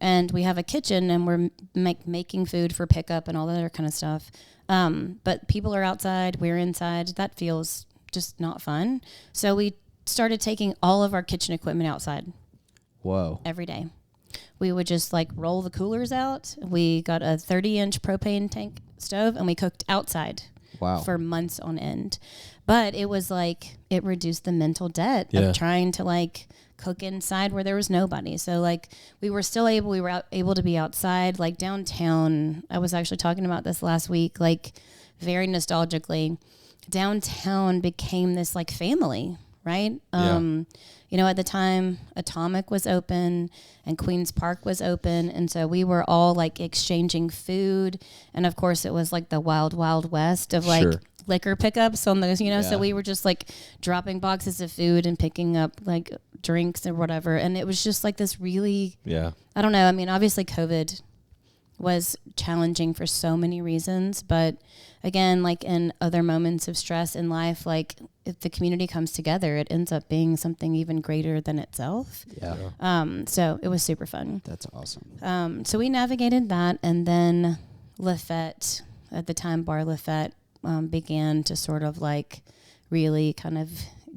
and we have a kitchen, and we're making food for pickup and all that other kind of stuff. But people are outside, we're inside. That feels just not fun. So we started taking all of our kitchen equipment outside. Whoa. Every day. We would just like roll the coolers out. We got a 30-inch propane tank stove, and we cooked outside. Wow. For months on end. But it was like, it reduced the mental debt of trying to like cook inside where there was nobody. So like we were able to be outside, like downtown. I was actually talking about this last week, like very nostalgically. Downtown became this like family, right? You know, at the time, Atomic was open and Queen's Park was open. And so we were all like exchanging food. And of course, it was like the wild, wild west of like liquor pickups on those, you know. So we were just like dropping boxes of food and picking up like drinks or whatever. And it was just like this really, I don't know. I mean, obviously, COVID was challenging for so many reasons. But again, like in other moments of stress in life, like if the community comes together, it ends up being something even greater than itself. So it was super fun. That's awesome. So we navigated that, and then Fete, at the time Bar Fete, began to sort of like really kind of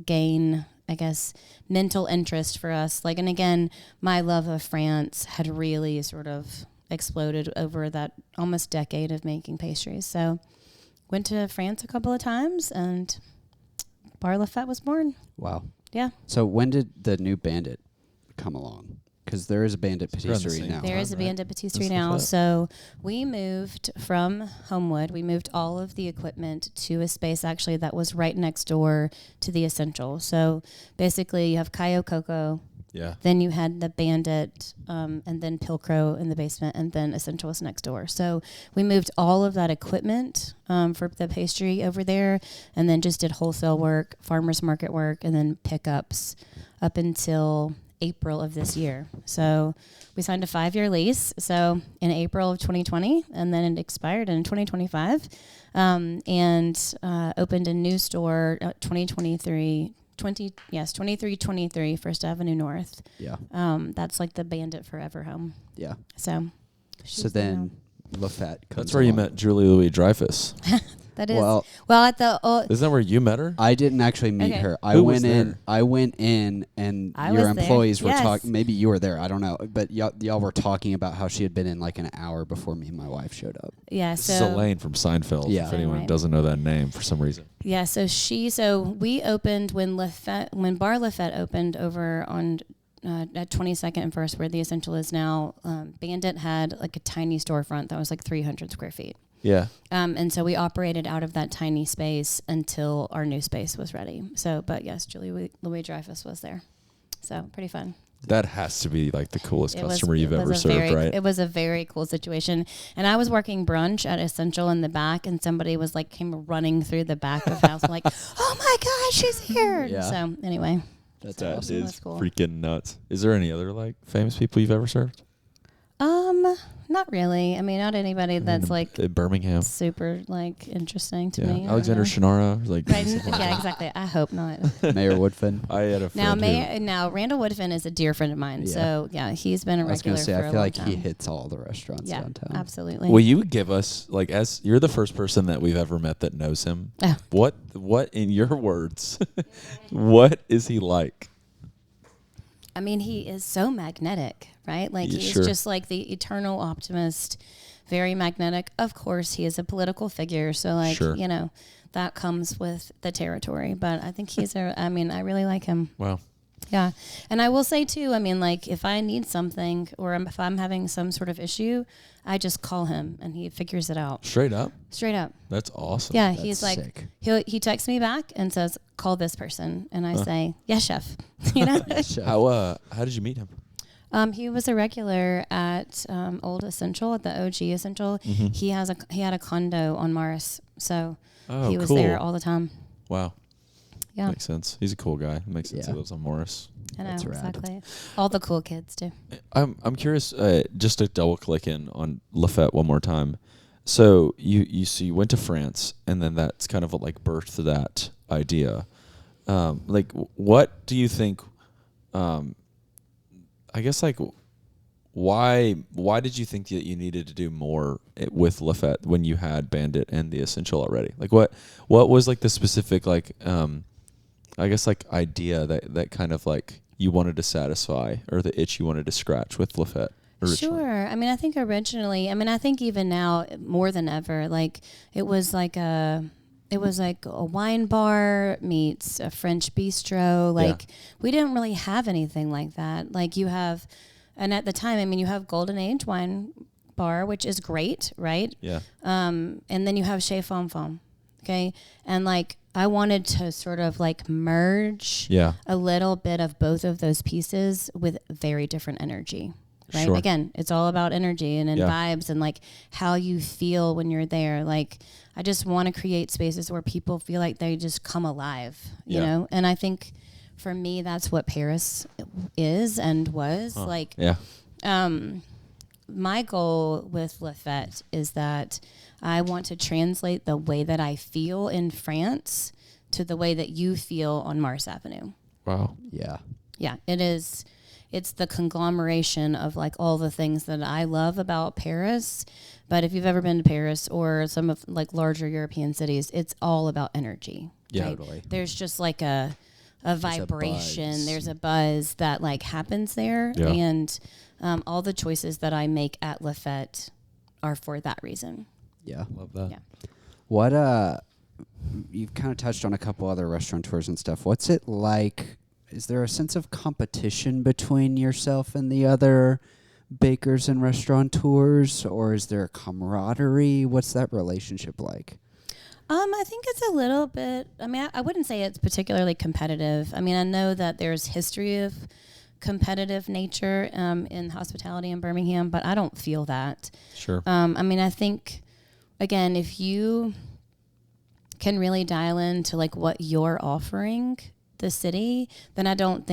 gain, I guess, mental interest for us. Like, and again, my love of France had really sort of exploded over that almost decade of making pastries. So went to France a couple of times, and Bar Fete was born. Wow. Yeah. So when did the new Bandit come along? Because there is a Bandit patisserie now. There is a Bandit patisserie now. So we moved from Homewood. We moved all of the equipment to a space actually that was right next door to the Essential. So basically you have Cayo Coco. Yeah. Then you had the Bandit, and then Pilcrow in the basement, and then Essential was next door. So we moved all of that equipment for the pastry over there, and then just did wholesale work, farmers market work, and then pickups up until April of this year. So we signed a 5-year lease. So in April of 2020, and then it expired in 2025, and opened a new store 2323 First Avenue North. Yeah. That's like the Bandit Forever home. Yeah. So then Fete comes That's where you along. met Julie Louis-Dreyfus. That is Well, at the Isn't that where you met her? I didn't actually meet Okay. her. Who was there? I went in, and I your was there. employees were Yes. talking. Maybe you were there. I don't know. But y'all were talking about how she had been in like an hour before me and my wife showed up. yeah. This So is Elaine from Seinfeld. Yeah. If anyone Right. doesn't know that name for some reason. yeah. So we opened when Bar Fete opened over on at 22nd and First, where the Essential is now. Bandit had like a tiny storefront that was like 300 square feet. Yeah. And so we operated out of that tiny space until our new space was ready. So, but yes, Julie Louis-Dreyfus was there. So pretty fun. That has to be like the coolest It was- customer you've it ever was a served, very- right? It was a very cool situation. And I was working brunch at Essential in the back, and somebody was like, came running through the back of the house. I'm like, oh my God, she's here. Yeah. So anyway. That's So awesome. that's cool. freaking nuts. Is there any other like famous people you've ever served? Not really. I mean, not anybody that's like In Birmingham. super like interesting to Yeah. me. I don't Alexander know. Shannara. Like, Right. Yeah, exactly. I hope not. Mayor Woodfin. I had a friend Now Randall Woodfin is a dear friend of mine. Yeah. So yeah, he's been a I was regular gonna say, for I a feel long like time. he hits all the restaurants Yeah, downtown. absolutely. Will you give us, like, as you're the first person that we've ever met that knows him, Oh. what in your words, what is he like? I mean, he is so magnetic, right? Like Yeah, he's sure. just like the eternal optimist, very magnetic. Of course, he is a political figure, so like Sure. you know, that comes with the territory. But I think I mean, I really like him. Wow. Yeah. And I will say too, I mean, like if I need something or if I'm having some sort of issue, I just call him and he figures it out. Straight up? Straight up. That's awesome. Yeah, That's he's like sick. he texts me back and says, "Call this person." And I say, "Yes, chef." You know? How did you meet him? He was a regular at Old Essential, at the OG Essential. He had a condo on Morris, so Oh, he was cool. there all the time. Wow. Yeah, Makes sense. He's a cool guy. Makes sense. Yeah. He lives on Morris. I know That's rad. exactly. All the cool kids do. I'm curious, just to double click in on Fete one more time. So you went to France, and then that's kind of what, like, birthed that idea. Like, what do you think? I guess, like, why did you think that you needed to do more with Fete when you had Bandit and the Essential already? Like, what was like the specific, like, I guess, like, idea that kind of like you wanted to satisfy, or the itch you wanted to scratch with Fete originally? Sure. I mean, I think originally, I think even now more than ever, like it was like a wine bar meets a French bistro. Like we didn't really have anything like that. Like you have, and at the time, I mean, you have Golden Age wine bar, which is great, right? Yeah. And then you have Chez Femme Femme, Okay. And like, I wanted to sort of like merge Yeah. a little bit of both of those pieces with very different energy. Right. Sure. Again, it's all about energy and Yeah. vibes and like how you feel when you're there. Like, I just want to create spaces where people feel like they just come alive, you Yeah. know? And I think for me, that's what Paris is and was. Huh. Like, Yeah. my goal with Le Fete is that I want to translate the way that I feel in France to the way that you feel on Mars Avenue. Wow. Yeah. Yeah, it is. It's the conglomeration of like all the things that I love about Paris. But if you've ever been to Paris or some of like larger European cities, it's all about energy. Yeah. right? Totally. There's just like a vibration. buzz. There's a buzz that like happens there. Yeah. And all the choices that I make at Le Fete are for that reason. Yeah. Love that. Yeah. What you've kind of touched on a couple other restaurateurs and stuff. What's it like? Is there a sense of competition between yourself and the other bakers and restaurateurs, or is there a camaraderie? What's that relationship like? I think it's a little bit, I mean, I wouldn't say it's particularly competitive. I mean, I know that there's history of competitive nature in hospitality in Birmingham, but I don't feel that. Sure. I mean, I think, again, if you can really dial into like what you're offering the city, then I don't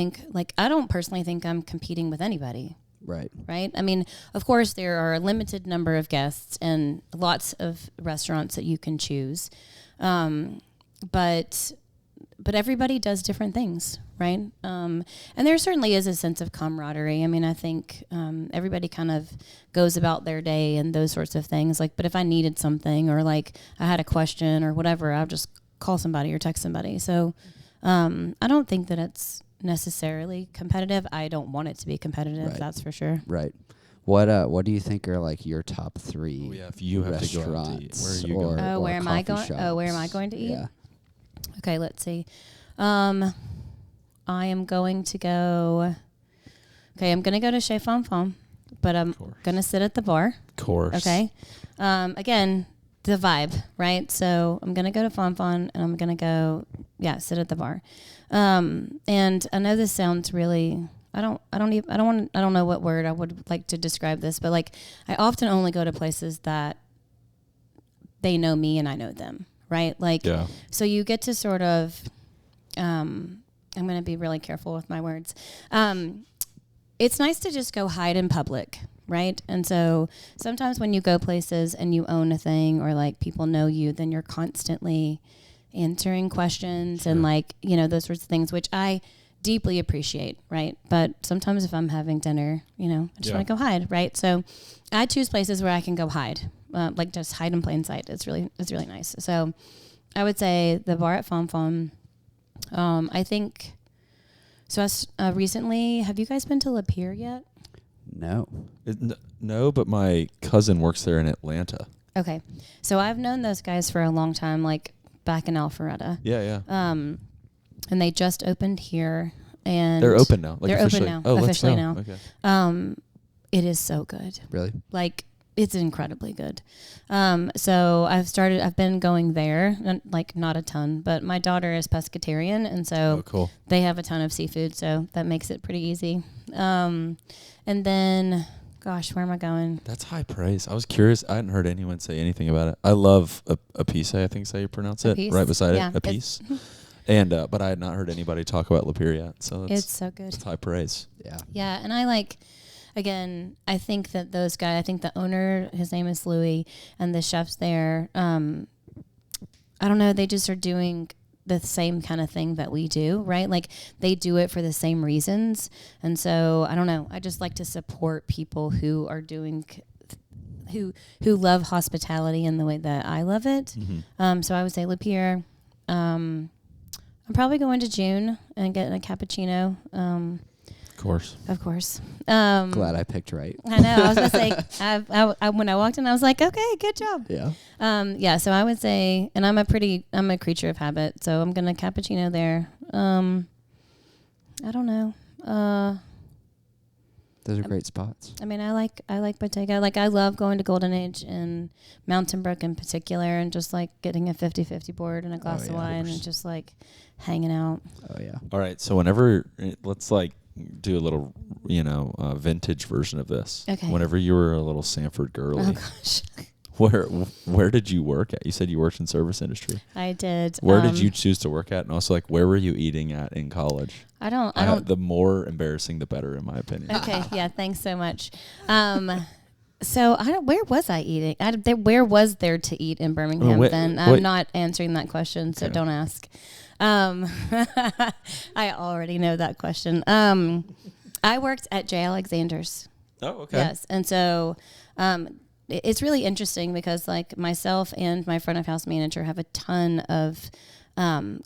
personally think I'm competing with anybody. Right. Right? I mean, of course, there are a limited number of guests and lots of restaurants that you can choose. But everybody does different things, right? And there certainly is a sense of camaraderie. I mean, I think everybody kind of goes about their day and those sorts of things. Like, but if I needed something or like I had a question or whatever, I'll just call somebody or text somebody. So I don't think that it's necessarily competitive. I don't want it to be competitive, Right. that's for sure. Right. What do you think are like your top three Oh, yeah. If you have to go out to eat, restaurants where are you or, going? Oh, or where am I coffee going? Oh, where am I shops? going to eat? Yeah. Okay, let's see. I am going to go. Okay, I'm going to go to Chez Fom Fom, but I'm going to sit at the bar. Of course. Okay. Again, the vibe, right? So I'm going to go to Fom Fom and I'm going to go, sit at the bar. And I know this sounds really, I don't know what word I would like to describe this, but like I often only go to places that they know me and I know them, right? Like, Yeah. so you get to sort of, I'm going to be really careful with my words. It's nice to just go hide in public, right? And so sometimes when you go places and you own a thing or like people know you, then you're constantly answering questions and like, those sorts of things, which I deeply appreciate, right? But sometimes if I'm having dinner, I just want to go hide, right? So I choose places where I can go hide, like just hide in plain sight. It's really nice. So I would say the bar at Fom Fom. I think, so recently, have you guys been to La Pierre yet? No. No, but my cousin works there in Atlanta. Okay. So I've known those guys for a long time, like back in Alpharetta. Yeah. And they just opened here. And They're open now. Like they're officially. open now. Oh, Officially let's now. know. Okay. It is so good. Really? Like, it's incredibly good. So I've been going there, like not a ton, but my daughter is pescatarian. And so Oh, cool. they have a ton of seafood. So that makes it pretty easy. And then, gosh, where am I going? That's high praise. I was curious. I hadn't heard anyone say anything about it. I love a piece, I think is how you pronounce it. Appice? Right beside Yeah, it. A piece. And but I had not heard anybody talk about La Pierre yet. So It's so good. that's high praise. Yeah. Yeah, and I like, again, I think that those guys, I think the owner, his name is Louis, and the chefs there, I don't know, they just are doing the same kind of thing that we do, right? Like they do it for the same reasons. And so, I don't know, I just like to support people who are doing, who love hospitality in the way that I love it. Mm-hmm. So I would say La Pierre. I'm probably going to June and getting a cappuccino. Of course. Glad I picked right. I know. I was gonna say, I when I walked in, I was like, okay, good job. Yeah. So I would say, and I'm a creature of habit, so I'm gonna cappuccino there. I don't know. Those are great spots. I mean, I like Bottega. Like, I love going to Golden Age and Mountain Brook in particular, and just like getting a 50-50 board and a glass of wine and just like hanging out. Oh yeah. All right. So whenever, let's like do a little, vintage version of this. Okay. Whenever you were a little Sanford girly, Oh gosh, where did you work at? You said you worked in service industry. I did. Where did you choose to work at? And also, like, where were you eating at in college? I don't. The more embarrassing, the better, in my opinion. Okay. Yeah. Thanks so much. So where was I eating? Where was there to eat in Birmingham? Then I'm not answering that question, so don't ask. I already know that question. I worked at J. Alexander's. Oh, okay. Yes, and so it's really interesting because like myself and my front of house manager have a ton of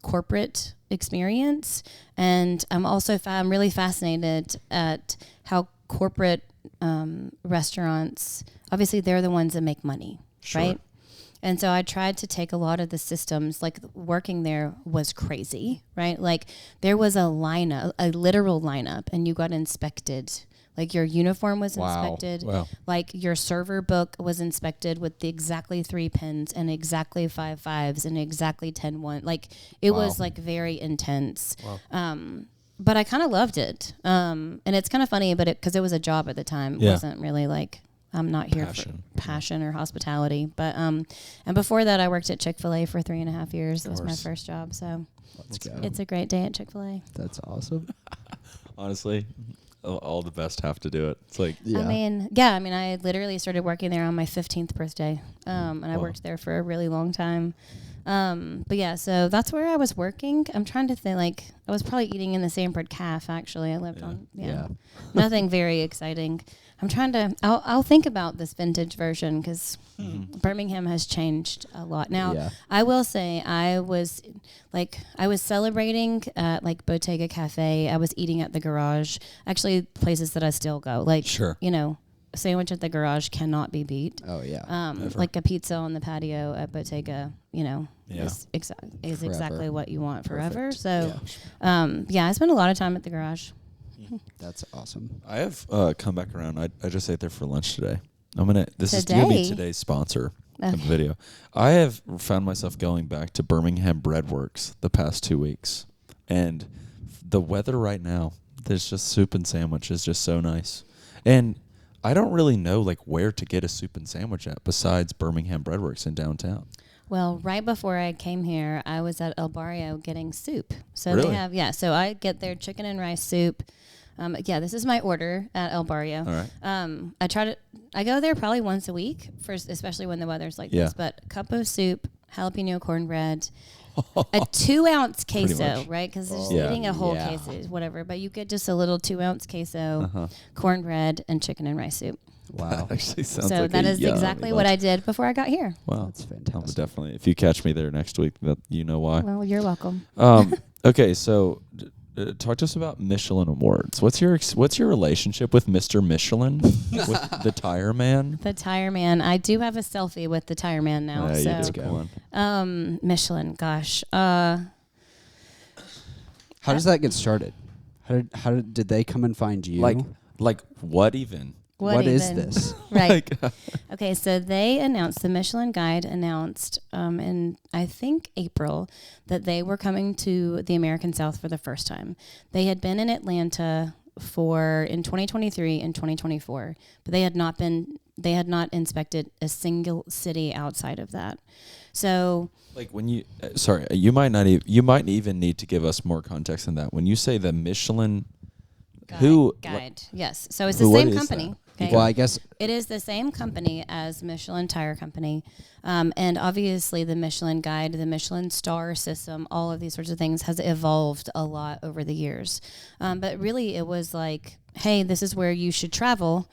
corporate experience, and I'm really fascinated at how corporate restaurants, obviously they're the ones that make money, right? And so I tried to take a lot of the systems, like working there was crazy, right? Like there was a literal lineup, and you got inspected. Like your uniform was inspected. Wow. Like your server book was inspected with the exactly 3 pins and exactly 5 5s and exactly 10 1. Like it was like very intense. Wow. But I kind of loved it. And it's kind of funny, but because it was a job at the time, it wasn't really like I'm not here for passion or hospitality. But and before that, I worked at Chick-fil-A for 3.5 years. It was my first job. So it's a great day at Chick-fil-A. That's awesome. Honestly, all the best have to do it. It's like, I mean, I literally started working there on my 15th birthday. And I worked there for a really long time. But yeah, so that's where I was working. I'm trying to think, like, I was probably eating in the Sanford Calf, actually. I lived on, nothing very exciting. I'm trying to, I'll think about this vintage version because Birmingham has changed a lot. Now, I will say I was celebrating at like Bottega Cafe. I was eating at the Garage, actually places that I still go. Like, a sandwich at the Garage cannot be beat. Oh yeah. Like a pizza on the patio at Bottega, is exactly what you want forever. Perfect. So, I spent a lot of time at the Garage. That's awesome. I have come back around. I just ate there for lunch today. This is Today? going to be today's sponsor of the video. I have found myself going back to Birmingham Breadworks the past 2 weeks. And the weather right now, there's just soup and sandwich is just so nice. And I don't really know like where to get a soup and sandwich at besides Birmingham Breadworks in downtown. Well, right before I came here, I was at El Barrio getting soup. So Really? they have, so I get their chicken and rice soup. This is my order at El Barrio. All right. I go there probably once a week, especially when the weather's like this. But a cup of soup, jalapeno cornbread, a 2-ounce queso, right? Because just eating a whole queso, whatever. But you get just a little 2-ounce queso, cornbread, and chicken and rice soup. Wow. That actually sounds So like that is exactly what I did before I got here. Wow. That's fantastic. Definitely. If you catch me there next week, you know why. Well, you're welcome. Okay, so talk to us about Michelin Awards. What's your relationship with Mr. Michelin, with the Tire Man? The Tire Man. I do have a selfie with the Tire Man now. Michelin. Gosh. How does that get started? Did they come and find you? Like what even? What is this? Right. Okay, so they announced, the Michelin Guide announced in, I think, April that they were coming to the American South for the first time. They had been in Atlanta in 2023 and 2024, but they had not inspected a single city outside of that. So like when you you might even need to give us more context than that. When you say the Michelin Guide. Yes. So it's the same company. Okay. Well, I guess it is the same company as Michelin Tire Company. And obviously the Michelin Guide, the Michelin star system, all of these sorts of things has evolved a lot over the years. But really it was like, hey, this is where you should travel.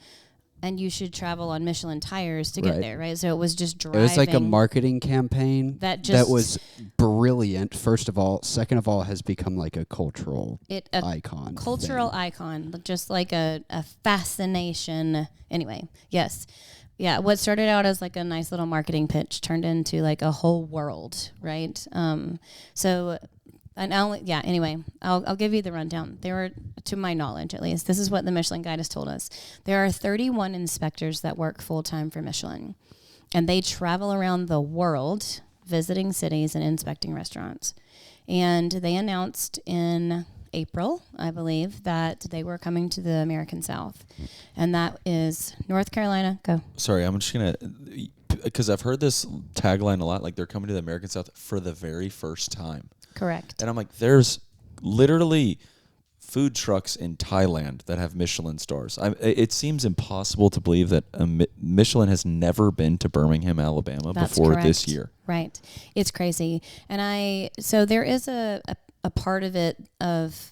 And you should travel on Michelin tires to get there, right? So it was just driving. It was like a marketing campaign that was brilliant, first of all. Second of all, has become like a cultural icon. Cultural icon, just like a fascination. Anyway, yes. Yeah, what started out as like a nice little marketing pitch turned into like a whole world, right? So And anyway, I'll give you the rundown. There are, to my knowledge at least, this is what the Michelin Guide has told us. There are 31 inspectors that work full-time for Michelin, and they travel around the world visiting cities and inspecting restaurants. And they announced in April, I believe, that they were coming to the American South. And that is North Carolina. Go. Sorry, I'm just going to, because I've heard this tagline a lot, like they're coming to the American South for the very first time. Correct. And I'm like, there's literally food trucks in Thailand that have Michelin stars. It seems impossible to believe that Michelin has never been to Birmingham, Alabama before this year. Right. It's crazy. And so there is a part of it of,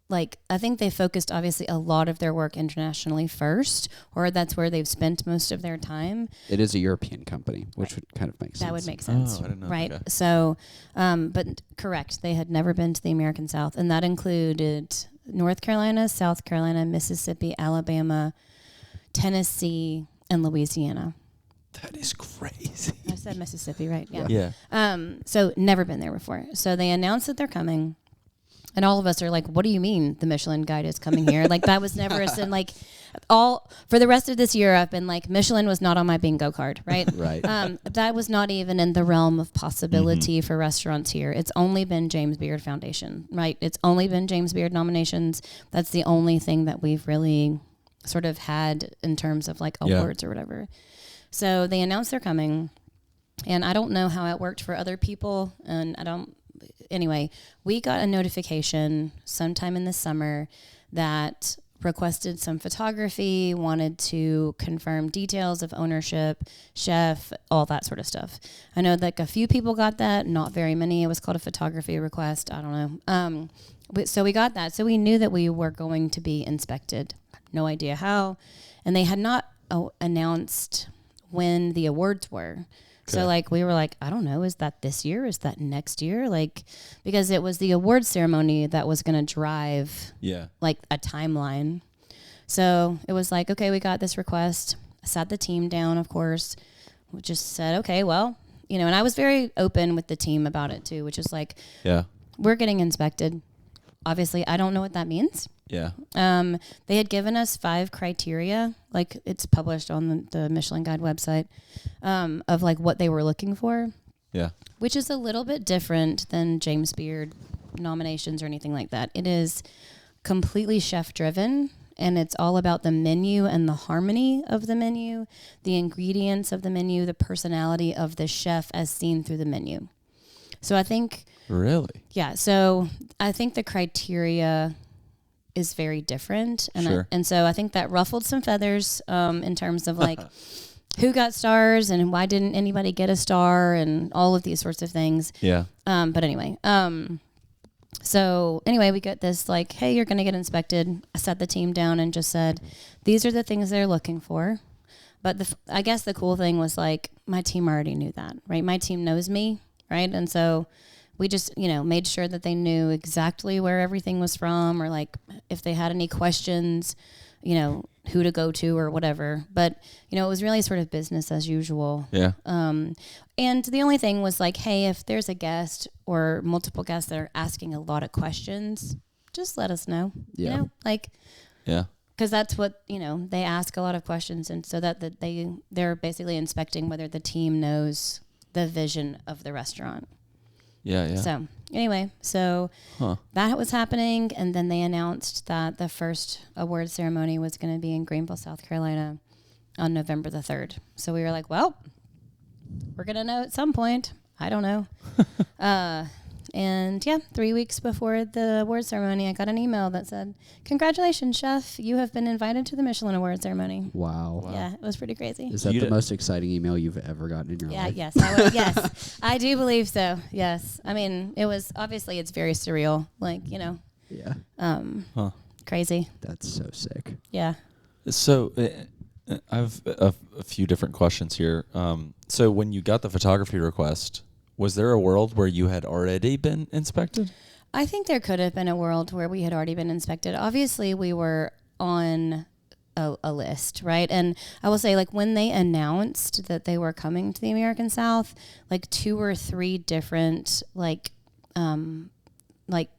like, I think they focused obviously a lot of their work internationally first, or that's where they've spent most of their time. It is a European company, which would kind of make sense. That would make sense. Oh, I didn't know. Right. Okay. So, but correct. They had never been to the American South, and that included North Carolina, South Carolina, Mississippi, Alabama, Tennessee, and Louisiana. That is crazy. I said Mississippi, right? Yeah. Yeah. So never been there before. So they announced that they're coming. And all of us are like, what do you mean the Michelin Guide is coming here? Like, that was never a sin. Like, for the rest of this year, I've been like, Michelin was not on my bingo card, right? Right. That was not even in the realm of possibility for restaurants here. It's only been James Beard Foundation, right? It's only been James Beard nominations. That's the only thing that we've really sort of had in terms of like awards or whatever. So they announced they're coming. And I don't know how it worked for other people. And anyway, we got a notification sometime in the summer that requested some photography, wanted to confirm details of ownership, chef, all that sort of stuff. I know like a few people got that, not very many. It was called a photography request. I don't know. So we got that. So we knew that we were going to be inspected. No idea how. And they had not announced when the awards were. So, like, we were like, I don't know, is that this year? Is that next year? Like, because it was the award ceremony that was going to drive, like, a timeline. So it was like, okay, we got this request. I sat the team down, of course. We just said, okay, well, and I was very open with the team about it, too, which is like, we're getting inspected. Obviously, I don't know what that means. Yeah. They had given us 5 criteria, like it's published on the Michelin Guide website, of like what they were looking for. Yeah. Which is a little bit different than James Beard nominations or anything like that. It is completely chef driven, and it's all about the menu and the harmony of the menu, the ingredients of the menu, the personality of the chef as seen through the menu. So I think. Really? Yeah. So I think the criteria is very different. And so I think that ruffled some feathers in terms of like who got stars and why didn't anybody get a star and all of these sorts of things. Yeah. But anyway, so anyway, we got this like, hey, you're going to get inspected. I sat the team down and just said, these are the things they're looking for. But I guess the cool thing was like my team already knew that, right? My team knows me, right? And so we just, made sure that they knew exactly where everything was from, or like if they had any questions, who to go to or whatever. But, it was really sort of business as usual. Yeah. And the only thing was like, hey, if there's a guest or multiple guests that are asking a lot of questions, just let us know. Yeah. Because that's what, they ask a lot of questions. And so that they're basically inspecting whether the team knows the vision of the restaurant. Yeah. So anyway, that was happening, and then they announced that the first award ceremony was going to be in Greenville, South Carolina on November the 3rd. So we were like, well, we're going to know at some point. I don't know. And 3 weeks before the award ceremony, I got an email that said, congratulations, chef. You have been invited to the Michelin award ceremony. Wow. Yeah, it was pretty crazy. Is that the most exciting email you've ever gotten in your life? Yes, yes, I do believe so. Yes. I mean, it was, obviously it's very surreal. Like, Yeah. Crazy. That's so sick. Yeah. So I have a few different questions here. So when you got the photography request, was there a world where you had already been inspected? I think there could have been a world where we had already been inspected. Obviously, we were on a list, right? And I will say, like, when they announced that they were coming to the American South, like 2 or 3 different, like like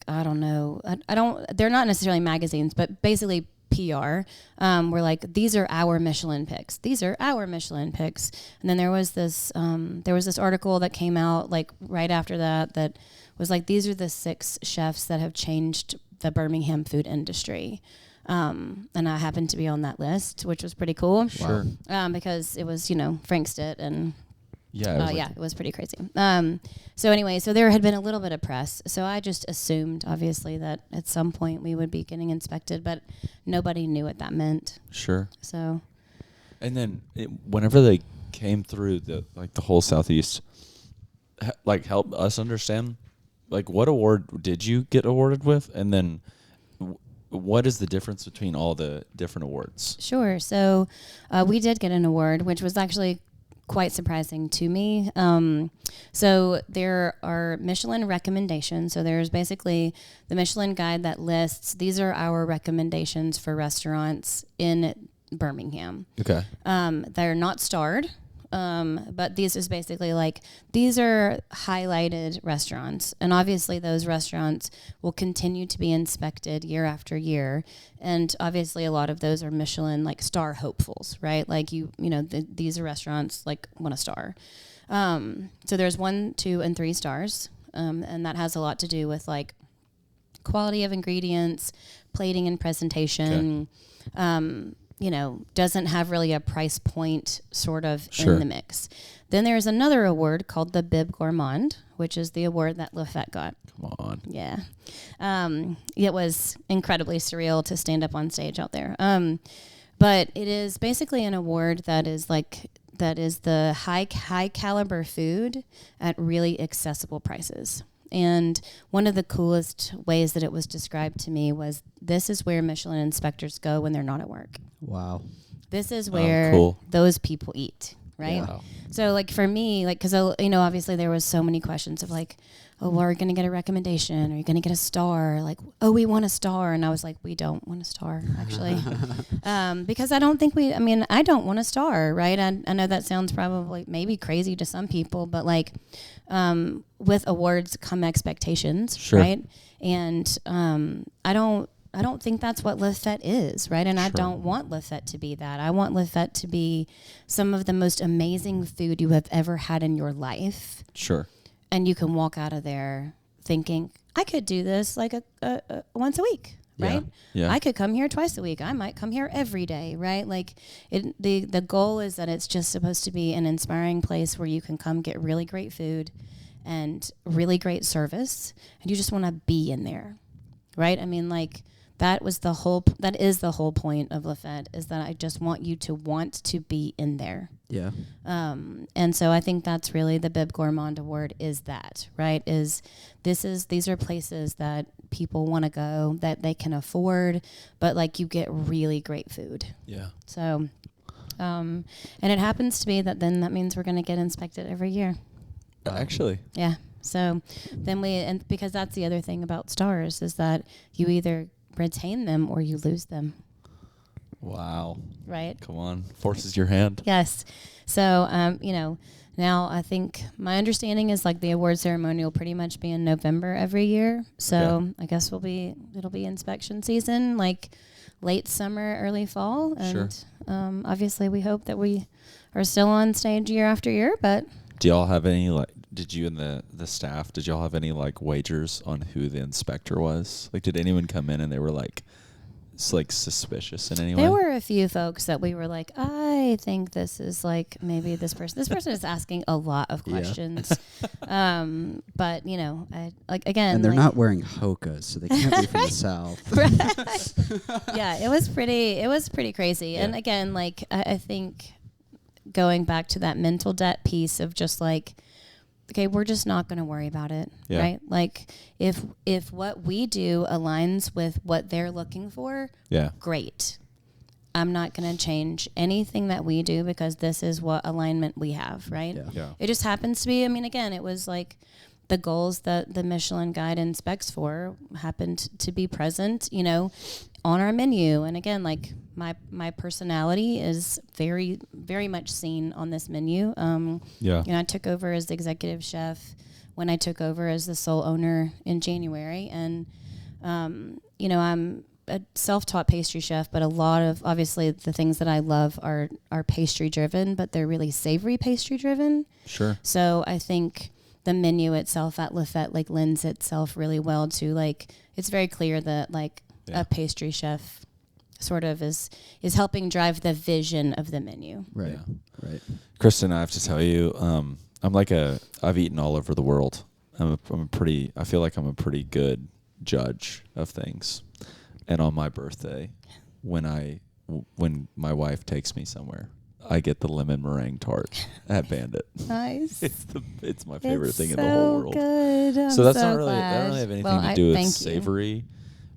I don't know. I don't. They're not necessarily magazines, but basically PR. We're like, these are our Michelin picks. These are our Michelin picks. And then there was this article that came out like right after that was like, these are the 6 chefs that have changed the Birmingham food industry. And I happened to be on that list, which was pretty cool. Sure. Because it was, Frank Stitt and it was pretty crazy. So anyway, so there had been a little bit of press. So I just assumed, obviously, that at some point we would be getting inspected, but nobody knew what that meant. Sure. So. And then whenever they came through the whole Southeast, help us understand, what award did you get awarded with? And then what is the difference between all the different awards? Sure. So we did get an award, which was actually quite surprising to me. So there are Michelin recommendations. So there's basically the Michelin guide that lists, these are our recommendations for restaurants in Birmingham. Okay. They're not starred. But these is basically these are highlighted restaurants, and obviously those restaurants will continue to be inspected year after year. And obviously a lot of those are Michelin star hopefuls, right? These are restaurants want a star. So there's 1, 2, and 3 stars. And that has a lot to do with quality of ingredients, plating and presentation. Okay. Doesn't have really a price point sort of in the mix. Then there's another award called the Bib Gourmand, which is the award that Fete got. Come on. Yeah. It was incredibly surreal to stand up on stage out there. But it is basically an award that is the high caliber food at really accessible prices. And one of the coolest ways that it was described to me was, this is where Michelin inspectors go when they're not at work. Wow. This is where those people eat, right? Yeah. So for me, because obviously there was so many questions of well, are we going to get a recommendation? Are you going to get a star? We want a star. And I was like, we don't want a star, actually. Because I don't think I don't want a star, right? I know that sounds probably maybe crazy to some people, but with awards come expectations, right? And I don't think that's what Fete is, right? And I don't want Fete to be that. I want Fete to be some of the most amazing food you have ever had in your life. Sure. And you can walk out of there thinking, I could do this once a week, right? Yeah. I could come here twice a week. I might come here every day, right? The goal is that it's just supposed to be an inspiring place where you can come get really great food and really great service, and you just want to be in there, right? That is the whole point of Fete, is that I just want you to want to be in there. Yeah. And so I think that's really the Bib Gourmand Award, is that, right? These are places that people want to go, that they can afford, but you get really great food. Yeah. So, and it happens to be that means we're going to get inspected every year. Actually. Yeah. So then because that's the other thing about stars, is that you either retain them or you lose them. Wow. Right. Come on. Forces your hand. Yes. So, now I think my understanding is the award ceremony will pretty much be in November every year. So I guess it'll be inspection season, late summer, early fall. And obviously we hope that we are still on stage year after year, but. Do y'all have any did you and the staff, did y'all have any wagers on who the inspector was? Did anyone come in and they were suspicious in any way? There were a few folks that we were I think this is maybe this person. This person is asking a lot of questions. But I again. And they're not wearing hokas, so they can't be from the South. Yeah, it was pretty crazy. Yeah. And again, I think going back to that mental debt piece of just okay, we're just not going to worry about it, right? If what we do aligns with what they're looking for, great. I'm not going to change anything that we do because this is what alignment we have, right? Yeah. It just happens to be, again, it was the goals that the Michelin Guide inspects for happened to be present, you know, on our menu. And again, like my personality is very, very much seen on this menu. Yeah. You know, I took over as the executive chef when I took over as the sole owner in January. And, you know, I'm a self-taught pastry chef, but a lot of, obviously, the things that I love are pastry-driven, but they're really savory pastry-driven. Sure. So I think the menu itself at Fete like lends itself really well to, like, it's very clear that, like, a pastry chef sort of is helping drive the vision of the menu. Right. Yeah. Right. Kristen, I have to tell you, I've eaten all over the world. I feel like I'm a pretty good judge of things. And on my birthday, when my wife takes me somewhere, I get the lemon meringue tart at Bandit. Nice. It's my favorite thing in the so whole world. Good. I'm So that's so not really glad. that don't really have anything Well, to do with thank you. savory,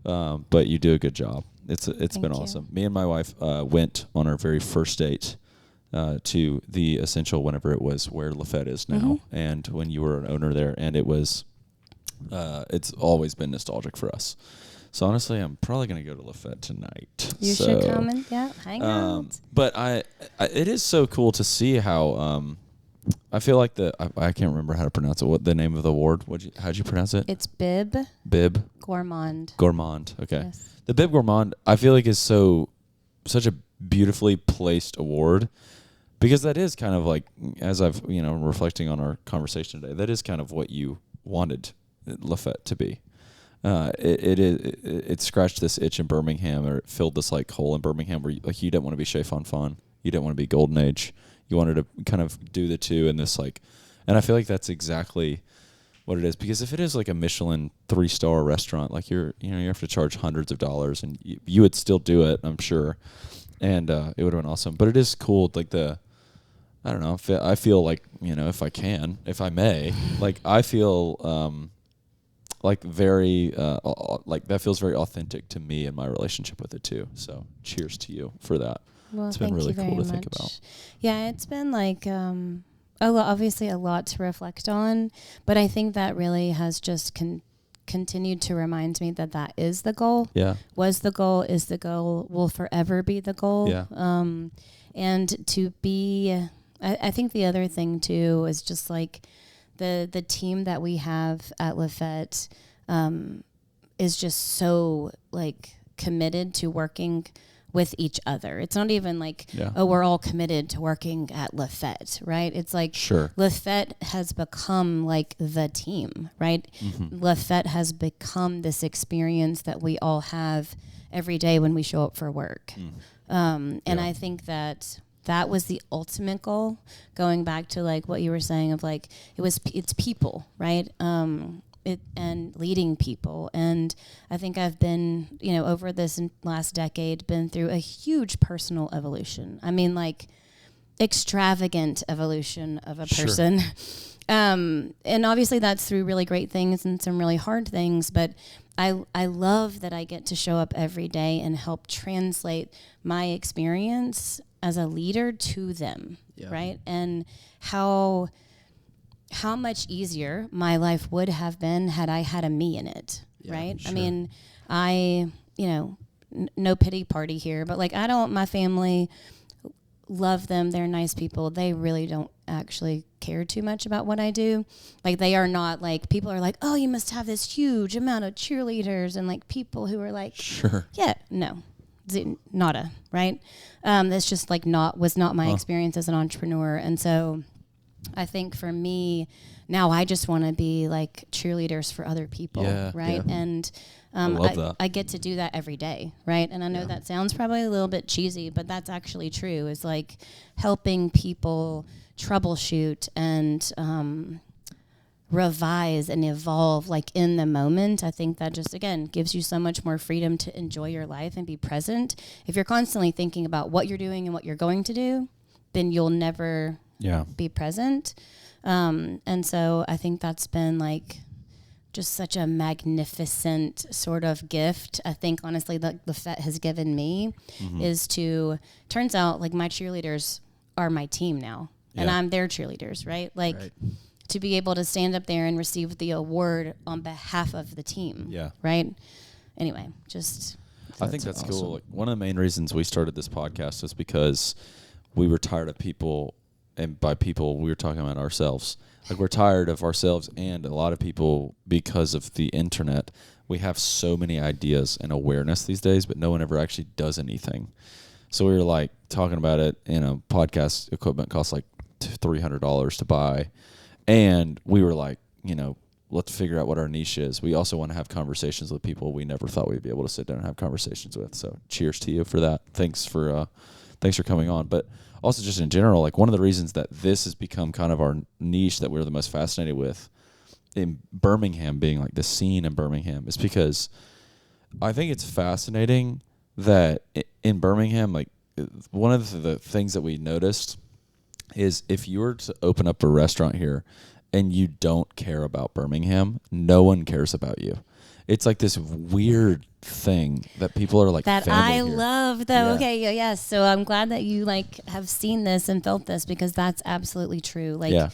but you do a good job. It's Thank been you. awesome. Me and my wife went on our very first date to the Essential, whenever it was where Fete is now, Mm-hmm. and when you were an owner there, and it was it's always been nostalgic for us. So honestly, I'm probably going to go to Fete tonight. You should come and hang out. But it is so cool to see how I feel like I can't remember how to pronounce it. What the name of the award? How'd you pronounce it? It's Bib Bib Gourmand. Gourmand. Okay. Yes. The Bib Gourmand, I feel like is such a beautifully placed award, because that is kind of like, as I've reflecting on our conversation today, that is kind of what you wanted Fete to be. It scratched this itch in Birmingham, or it filled this like hole in Birmingham where you didn't want to be Chef on Fun, you didn't want to be Golden Age, you wanted to kind of do the two in this like, and I feel like that's exactly what it is. Because if it is like a Michelin 3-star restaurant, like you have to charge hundreds of dollars, and you would still do it, I'm sure, and it would have been awesome. But it is cool, like I don't know, I feel like, if I may, like I feel like very like that feels very authentic to me and my relationship with it too. So cheers to you for that. Well, It's been thank really you very cool to much. think about. Yeah, it's been like obviously a lot to reflect on, but I think that really has just continued to remind me that is the goal. Yeah. Was the goal, is the goal, will forever be the goal. Yeah. And to be, I think the other thing too is just like the team that we have at Fete is just so like committed to working with each other. It's not even like, we're all committed to working at Fete, right? It's like Sure. Fete has become like the team, right? Mm-hmm. Fete has become this experience that we all have every day when we show up for work. And I think that was the ultimate goal, going back to like what you were saying of like, it's people, right? And leading people. And I think I've been, over this last decade, been through a huge personal evolution. I mean, like extravagant evolution of a person. And obviously that's through really great things and some really hard things, but I love that I get to show up every day and help translate my experience as a leader to them, right? And how much easier my life would have been had I had a me in it, right? Sure. I mean, no pity party here, but like my family, love them. They're nice people. They really don't actually care too much about what I do. Like they are not like, people are like, oh, you must have this huge amount of cheerleaders and like people who are like, Sure. yeah, no, nada, right? That's just like was not my experience as an entrepreneur. And so I think for me now, I just want to be like cheerleaders for other people, right? Yeah. And I love that. I get to do that every day, right? And I know that sounds probably a little bit cheesy, but that's actually true. Is like helping people troubleshoot and revise and evolve like in the moment. I think that just, again, gives you so much more freedom to enjoy your life and be present. If you're constantly thinking about what you're doing and what you're going to do, then you'll never be present. And so I think that's been like just such a magnificent sort of gift. I think honestly that the Fete has given me is turns out like my cheerleaders are my team now and I'm their cheerleaders, right? Like to be able to stand up there and receive the award on behalf of the team. Yeah. Right. Anyway, just. I think that's awesome. cool. Like, one of the main reasons we started this podcast is because we were tired of people, and by people we were talking about ourselves. Like, we're tired of ourselves and a lot of people because of the internet. We have so many ideas and awareness these days, but no one ever actually does anything. So we were like talking about it, podcast equipment costs like $300 to buy. And we were like, let's figure out what our niche is. We also want to have conversations with people we never thought we'd be able to sit down and have conversations with. So cheers to you for that. Thanks for coming on. But also just in general, like, one of the reasons that this has become kind of our niche that we're the most fascinated with in Birmingham, being like the scene in Birmingham, is because I think it's fascinating that in Birmingham, like, one of the things that we noticed is if you were to open up a restaurant here and you don't care about Birmingham, no one cares about you. It's like this weird thing that people are like that family I here. love though. Yeah. Okay, yes. So I'm glad that you have seen this and felt this, because that's absolutely true. Like,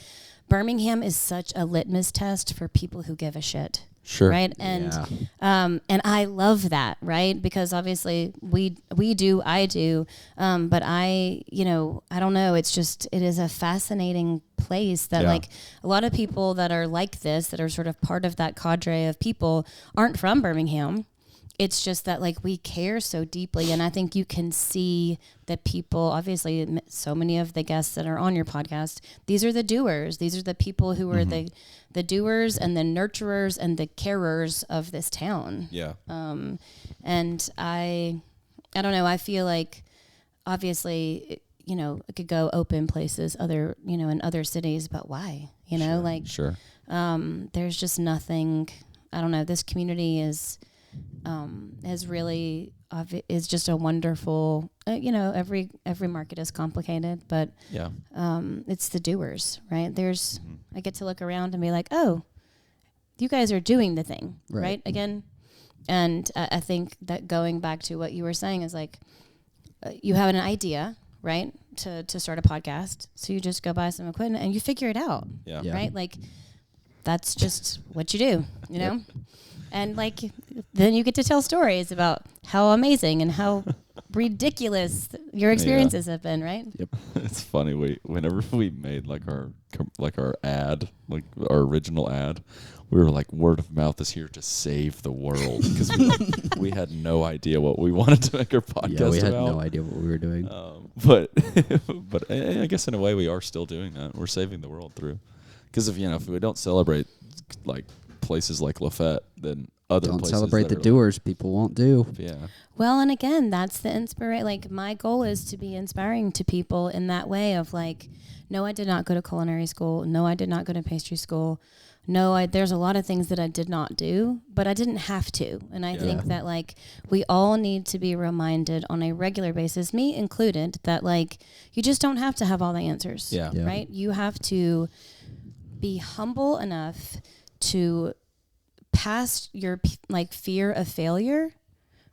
Birmingham is such a litmus test for people who give a shit. Sure. Right. And and I love that, right? Because obviously I do. But I don't know. It is a fascinating place that like a lot of people that are like this, that are sort of part of that cadre of people, aren't from Birmingham. It's just that, like, we care so deeply. And I think you can see that people, obviously, so many of the guests that are on your podcast, these are the doers. These are the people who are the doers and the nurturers and the carers of this town. Yeah. And I don't know. I feel like, obviously, it could go open places, in other cities, but why? Sure. There's just nothing. I don't know. This community is just a wonderful, every market is complicated, but it's the doers, right? I get to look around and be like, oh, you guys are doing the thing, right? Again. And I think that going back to what you were saying is like, you have an idea, right? To start a podcast. So you just go buy some equipment and you figure it out, right? Like, that's just what you do, you know? And like, then you get to tell stories about how amazing and how ridiculous your experiences have been, right? Yep. It's funny. Whenever we made like our ad, like our original ad, we were like, word of mouth is here to save the world, because we had no idea what we wanted to make our podcast about. Yeah, we had no idea what we were doing. But I guess in a way we are still doing that. We're saving the world through, because if we don't celebrate like places like Fete, then other don't places celebrate the like, doers. People won't do. Yeah. Well, and again, that's the inspiration. Like, my goal is to be inspiring to people in that way of like, no, I did not go to culinary school. No, I did not go to pastry school. No, there's a lot of things that I did not do, but I didn't have to. And I think that like we all need to be reminded on a regular basis, me included, that like you just don't have to have all the answers. Yeah. Right? You have to be humble enough to pass your like fear of failure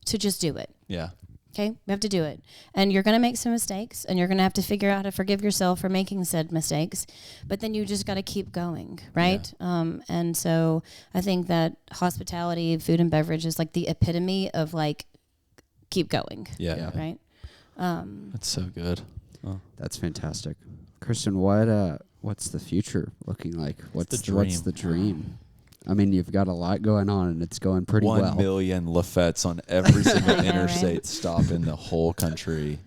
to just do it. Yeah. Okay, we have to do it. And you're going to make some mistakes, and you're going to have to figure out how to forgive yourself for making said mistakes. But then you just got to keep going, right? Yeah. And so I think that hospitality, food and beverage is like the epitome of like, keep going. Yeah. Right? That's so good. Oh. That's fantastic. Kristen, what's the future looking like? What's the dream? I mean, you've got a lot going on, and it's going pretty well. 1 million Lafettes on every single interstate stop in the whole country.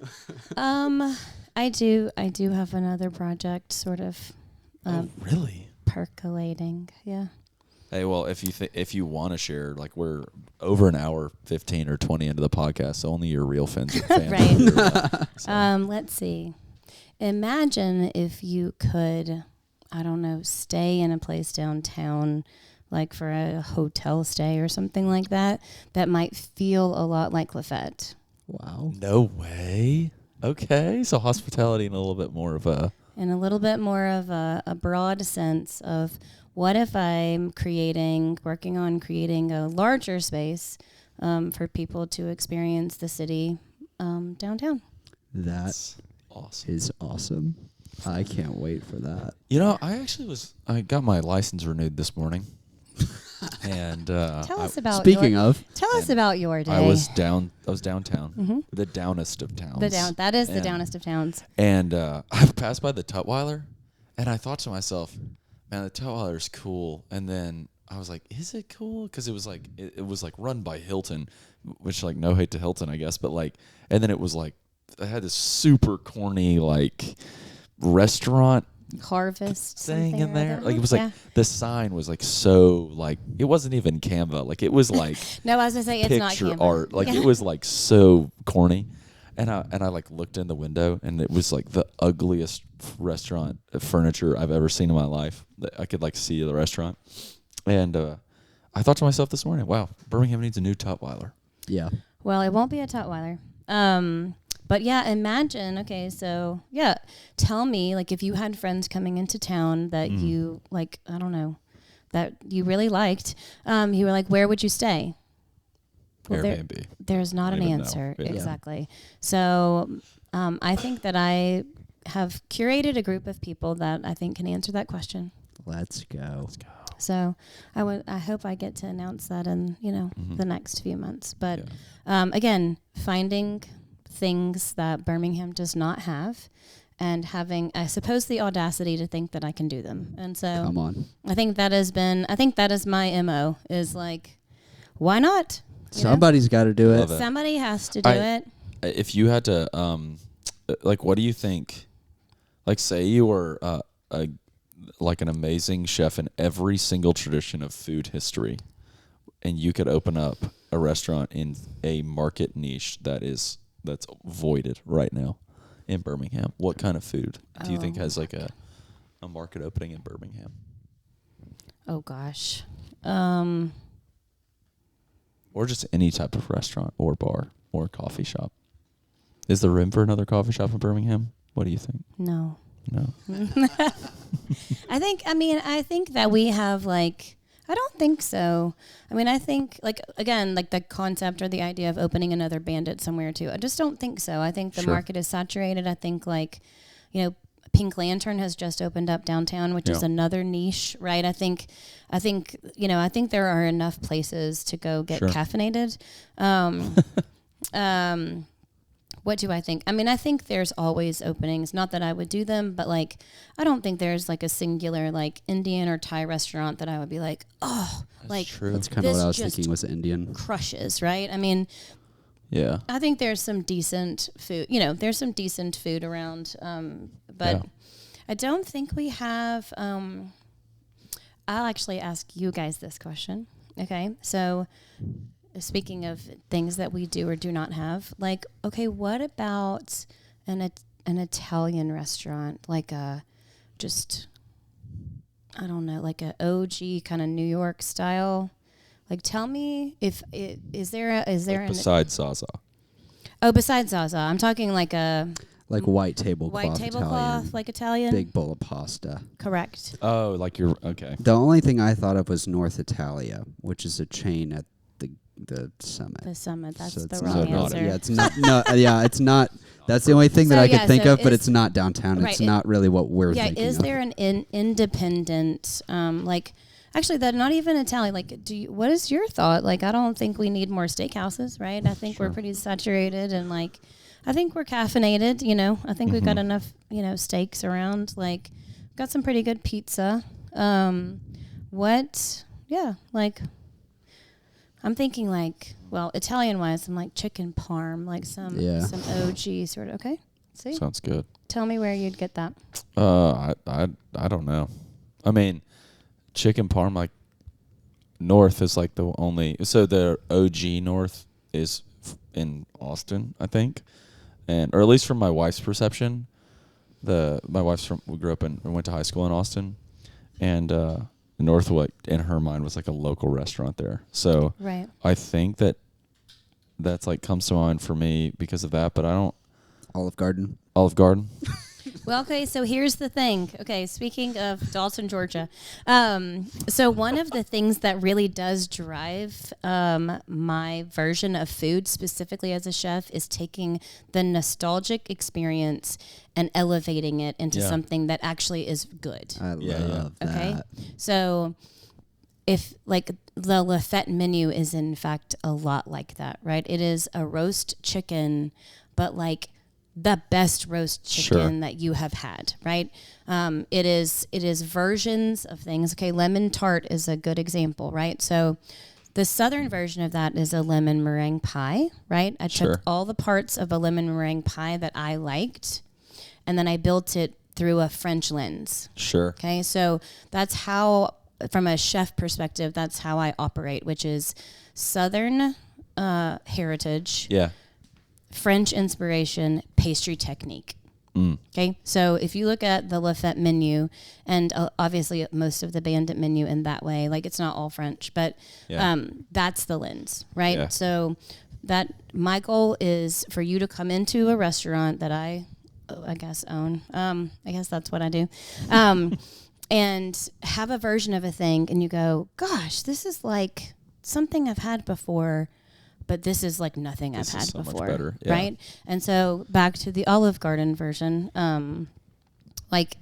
I do have another project sort of really percolating. Yeah. Hey, well, if you want to share, like, we're over an hour 15 or 20 into the podcast, so only your real fans right. So. Let's see. Imagine if you could, I don't know, stay in a place downtown, like for a hotel stay or something like that, that might feel a lot like Lafette. Wow. No way. Okay. So hospitality in a little bit more of a... In a little bit more of a broad sense of what if I'm working on creating a larger space for people to experience the city downtown. That's awesome. Is awesome. I can't wait for that. You know, I got my license renewed this morning. And Tell us about Speaking of, tell us about your day. I was downtown, the downest of towns. That is the downest of towns. And I passed by the Tutwiler, and I thought to myself, man, the Tutwiler's cool. And then I was like, is it cool? Because it was like it was like run by Hilton, which like no hate to Hilton, I guess, but like, and then it was like I had this super corny like restaurant Harvest thing something in or there. other. Like it was like the sign was like so like it wasn't even Canva. Like it was like No, I was gonna say it's not picture Canva. art. Like it was like so corny. And I like looked in the window and it was like the ugliest restaurant furniture I've ever seen in my life. I could like see the restaurant. And I thought to myself this morning, wow, Birmingham needs a new Tutwiler. yeah. Well, it won't be a Tutwiler. But yeah, imagine, okay, so yeah, tell me, like, if you had friends coming into town that you, like, I don't know, that you really liked, you were like, where would you stay? Well, Airbnb. There's not an Even answer. now. Yeah. Exactly. So I think that I have curated a group of people that I think can answer that question. Let's go. So I hope I get to announce that in, the next few months. But again, finding things that Birmingham does not have and having, I suppose, the audacity to think that I can do them. And so Come on. I think that is my MO, is like, why not? You know? Somebody's got to do it. Love it. Somebody has to do it. If you had to, like, what do you think? Like, say you were like an amazing chef in every single tradition of food history, and you could open up a restaurant in a market niche that's voided right now in Birmingham. What kind of food do you think has like a market opening in Birmingham? Oh gosh. Or just any type of restaurant or bar or coffee shop. Is there room for another coffee shop in Birmingham? What do you think? No. No. I think that we have like, I don't think so. I mean, I think like, again, like the concept or the idea of opening another Bandit somewhere too. I just don't think so. I think the market is saturated. I think like, Pink Lantern has just opened up downtown, which is another niche, right? I think there are enough places to go get caffeinated. What do I think? I mean, I think there's always openings. Not that I would do them, but like, I don't think there's like a singular like Indian or Thai restaurant that I would be like, oh, that's like true. That's kind of what I was thinking was Indian. Crushes, right? I mean, yeah. I think there's some decent food. There's some decent food around, but I don't think we have. I'll actually ask you guys this question. Okay, so. Speaking of things that we do or do not have, like, okay, what about an Italian restaurant, like I don't know, like a OG kind of New York style? Like, tell me is there Besides Zaza? Oh, besides Zaza, I'm talking like a white tablecloth Italian, like Italian, big bowl of pasta. Correct. Oh, like you're okay. The only thing I thought of was North Italia, which is a chain at the Summit. The Summit. That's so the wrong answer. Yeah, it's not. No, yeah, it's not. That's the only thing that I could think of, but it's not downtown. Right, it's not really what we're thinking. Yeah, is there an independent, like, actually, that not even Italian? Like, what is your thought? Like, I don't think we need more steakhouses, right? I think we're pretty saturated, and like, I think we're caffeinated. I think we've got enough, steaks around. Like, got some pretty good pizza. Like. I'm thinking like, well, Italian-wise, I'm like chicken parm, like some OG sort of. Okay, see, sounds good. Tell me where you'd get that. I don't know. I mean, chicken parm like North is like the only. So the OG North is in Austin, I think, or at least from my wife's perception. My wife's we grew up and went to high school in Austin, and. North, in her mind, was like a local restaurant there. So I think that's like comes to mind for me because of that, but I don't. Olive Garden. Olive Garden? Well, okay, so here's the thing. Okay, speaking of Dalton, Georgia. So one of the things that really does drive my version of food, specifically as a chef, is taking the nostalgic experience and elevating it into something that actually is good. I love that. Okay? So if like the Fete menu is in fact a lot like that, right? It is a roast chicken, but like the best roast chicken that you have had, right? It is versions of things. Okay, lemon tart is a good example, right? So the southern version of that is a lemon meringue pie, right? I took all the parts of a lemon meringue pie that I liked, and then I built it through a French lens. Sure. Okay, so that's how, from a chef perspective, that's how I operate, which is southern heritage. Yeah. French inspiration, pastry technique. Okay, so if you look at the Fete menu, and obviously most of the Bandit menu in that way, like it's not all French, but that's the lens, right? Yeah. So that my goal is for you to come into a restaurant that I guess own. I guess that's what I do. And have a version of a thing, and you go, gosh, this is like something I've had before, but this is like nothing I've had so before, much better. right? And so back to the Olive Garden version, like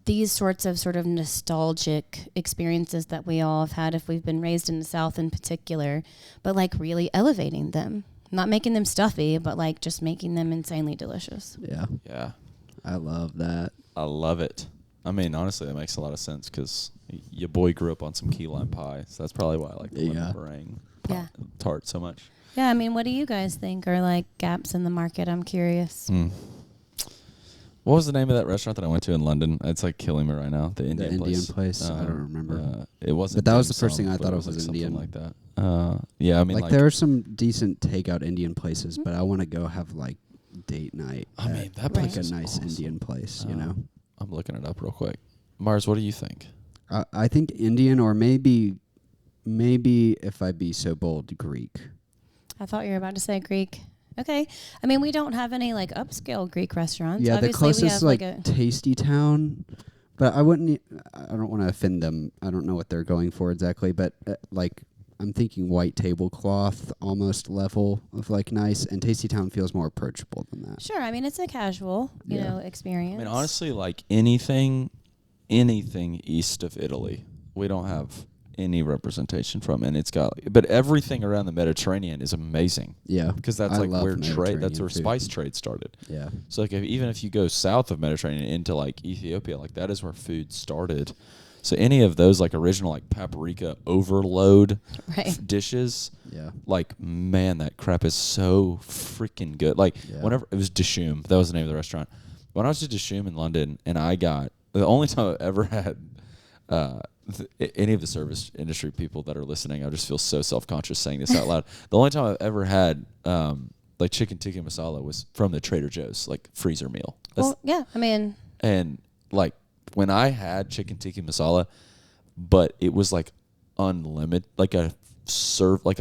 these sorts of sort of nostalgic experiences that we all have had if we've been raised in the South in particular, but like really elevating them, not making them stuffy, but like just making them insanely delicious. Yeah. Yeah. I love that. I love it. I mean, honestly, that makes a lot of sense because your boy grew up on some key lime pie, so that's probably why I like the lemon meringue tart so much. Yeah, I mean, what do you guys think are like gaps in the market? I'm curious. What was the name of that restaurant that I went to in London? It's like killing me right now. The Indian place. I don't remember. It wasn't. But that was the first thing I thought of was like Indian. like that. Yeah, I mean, like there are some decent takeout Indian places, but I want to go have like date night. I mean, that place like is a nice awesome. Indian place, you know. I'm looking it up real quick. Mars, what do you think? I think Indian, or maybe if I be so bold, Greek. I thought you were about to say Greek. Okay. I mean, we don't have any like upscale Greek restaurants. Yeah, obviously, the closest we have like a Tasty Town, but I don't want to offend them. I don't know what they're going for exactly, but like I'm thinking white tablecloth almost level of like nice, and Tasty Town feels more approachable than that. Sure. I mean, it's a casual, you know, experience. I mean, honestly, like anything east of Italy, we don't have any representation from, and it's got, but everything around the Mediterranean is amazing. Yeah, because that's like where trade, that's where spice trade started. Yeah, so like even if you go south of Mediterranean into like Ethiopia, like that is where food started. So any of those like original like paprika overload dishes, like man, that crap is so freaking good. Like whenever it was Dishoom, that was the name of the restaurant. When I was at Dishoom in London, and I got the only time I've ever had any of the service industry people that are listening, I just feel so self-conscious saying this out loud. The only time I've ever had like chicken tikka masala was from the Trader Joe's like freezer meal. Well, yeah, I mean, and like when I had chicken tikka masala, but it was like unlimited, like a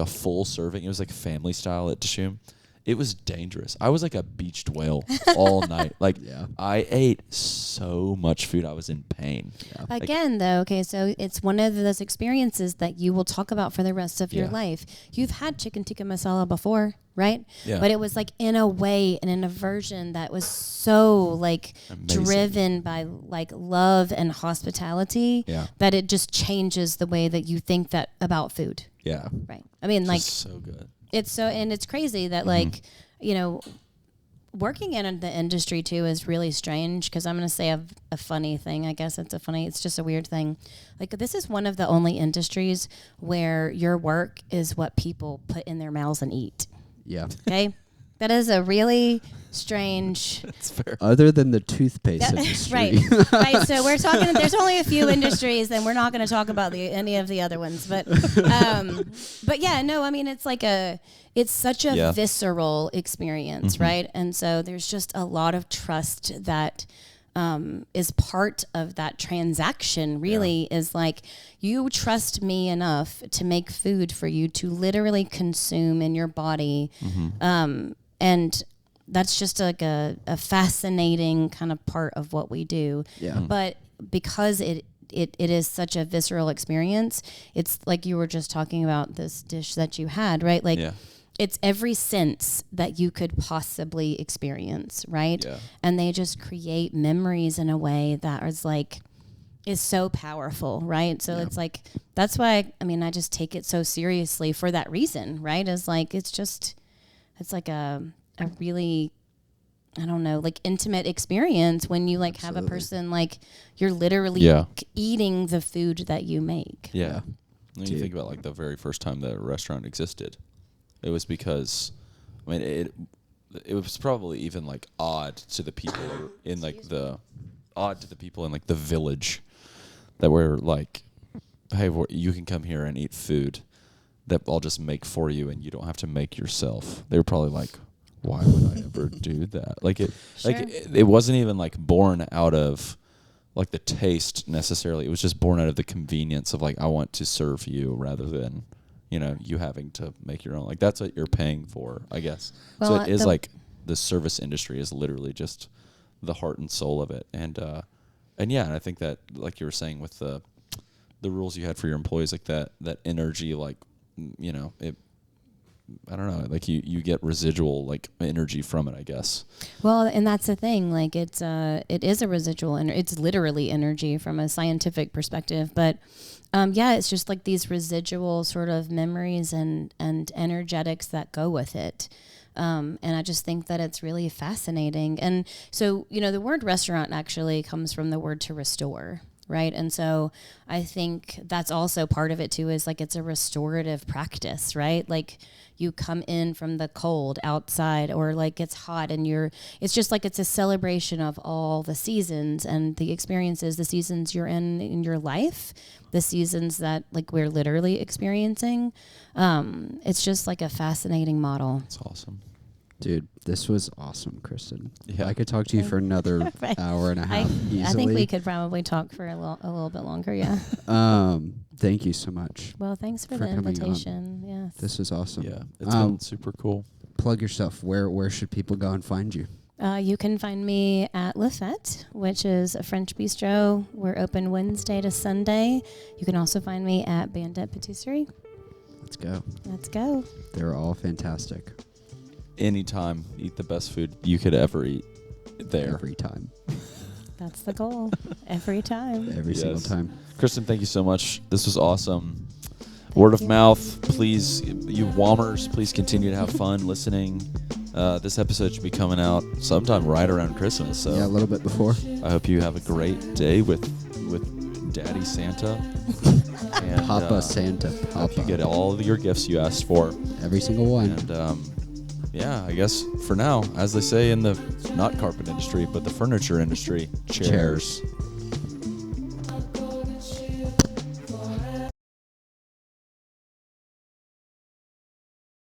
full serving. It was like family style at Dishoom. It was dangerous. I was like a beached whale all night. Like I ate so much food. I was in pain. Yeah. Again, though, okay, so it's one of those experiences that you will talk about for the rest of your life. You've had chicken tikka masala before, right? Yeah. But it was like in a way and in a version that was so like driven by like love and hospitality that it just changes the way that you think that about food. Yeah. Right. I mean, like so good. It's so, and it's crazy that like, you know, working in the industry too is really strange, because I'm going to say a funny thing. I guess it's just a weird thing. Like, this is one of the only industries where your work is what people put in their mouths and eat. Yeah. Okay. That is a really strange. That's fair. Other than the toothpaste industry. Right. So we're talking. There's only a few industries, and we're not going to talk about any of the other ones. But yeah, no. I mean, it's like it's such a visceral experience, right? And so there's just a lot of trust that is part of that transaction. Really, is like, you trust me enough to make food for you to literally consume in your body. And that's just like a fascinating kind of part of what we do. Yeah. But because it is such a visceral experience, it's like you were just talking about this dish that you had, right? Like it's every sense that you could possibly experience, right? Yeah. And they just create memories in a way that is so powerful, right? So it's like, that's why, I mean, I just take it so seriously for that reason, right? It's like, it's like a really, I don't know, like intimate experience when you like have a person, like you're literally eating the food that you make. Yeah. When you think about like the very first time the restaurant existed, it was because, I mean, it was probably even like odd to the people in like the village that were like, hey, you can come here and eat food that I'll just make for you and you don't have to make yourself. They were probably like, why would I ever do that? Like it wasn't even like born out of like the taste necessarily. It was just born out of the convenience of like, I want to serve you rather than, you know, you having to make your own. Like that's what you're paying for, I guess. Well, so it is like the service industry is literally just the heart and soul of it. And yeah, and I think that like you were saying with the rules you had for your employees, like that energy, like, you know, I don't know, like you get residual like energy from it, I guess. Well, and that's the thing, like it is a residual it's literally energy from a scientific perspective, but it's just like these residual sort of memories and energetics that go with it. And I just think that it's really fascinating. And so, you know, the word restaurant actually comes from the word to restore, right? And so I think that's also part of it too, is like it's a restorative practice, right? Like you come in from the cold outside, or like it's hot and it's just like it's a celebration of all the seasons and the experiences, the seasons you're in your life, the seasons that like we're literally experiencing. It's just like a fascinating model. That's awesome. Dude, this was awesome, Kristen. Yeah. I could talk to you for another hour and a half easily. I think we could probably talk for a little bit longer, yeah. Thank you so much. Well, thanks for the invitation. Yes. This is awesome. Yeah, it's been super cool. Plug yourself. Where should people go and find you? You can find me at Fete, which is a French bistro. We're open Wednesday to Sunday. You can also find me at Bandit Patisserie. Let's go. Let's go. They're all fantastic. Anytime, eat the best food you could ever eat there. Every time. That's the goal. Every time. Every single time. Kristen, thank you so much. This was awesome. Word of mouth, please, you Whammers, please continue to have fun listening. This episode should be coming out sometime right around Christmas. So yeah, a little bit before. I hope you have a great day with Daddy Santa. And, Papa Santa. Papa. Hope you get all your gifts you asked for. Every single one. And yeah, I guess for now, as they say in the not carpet industry, but the furniture industry, cheers.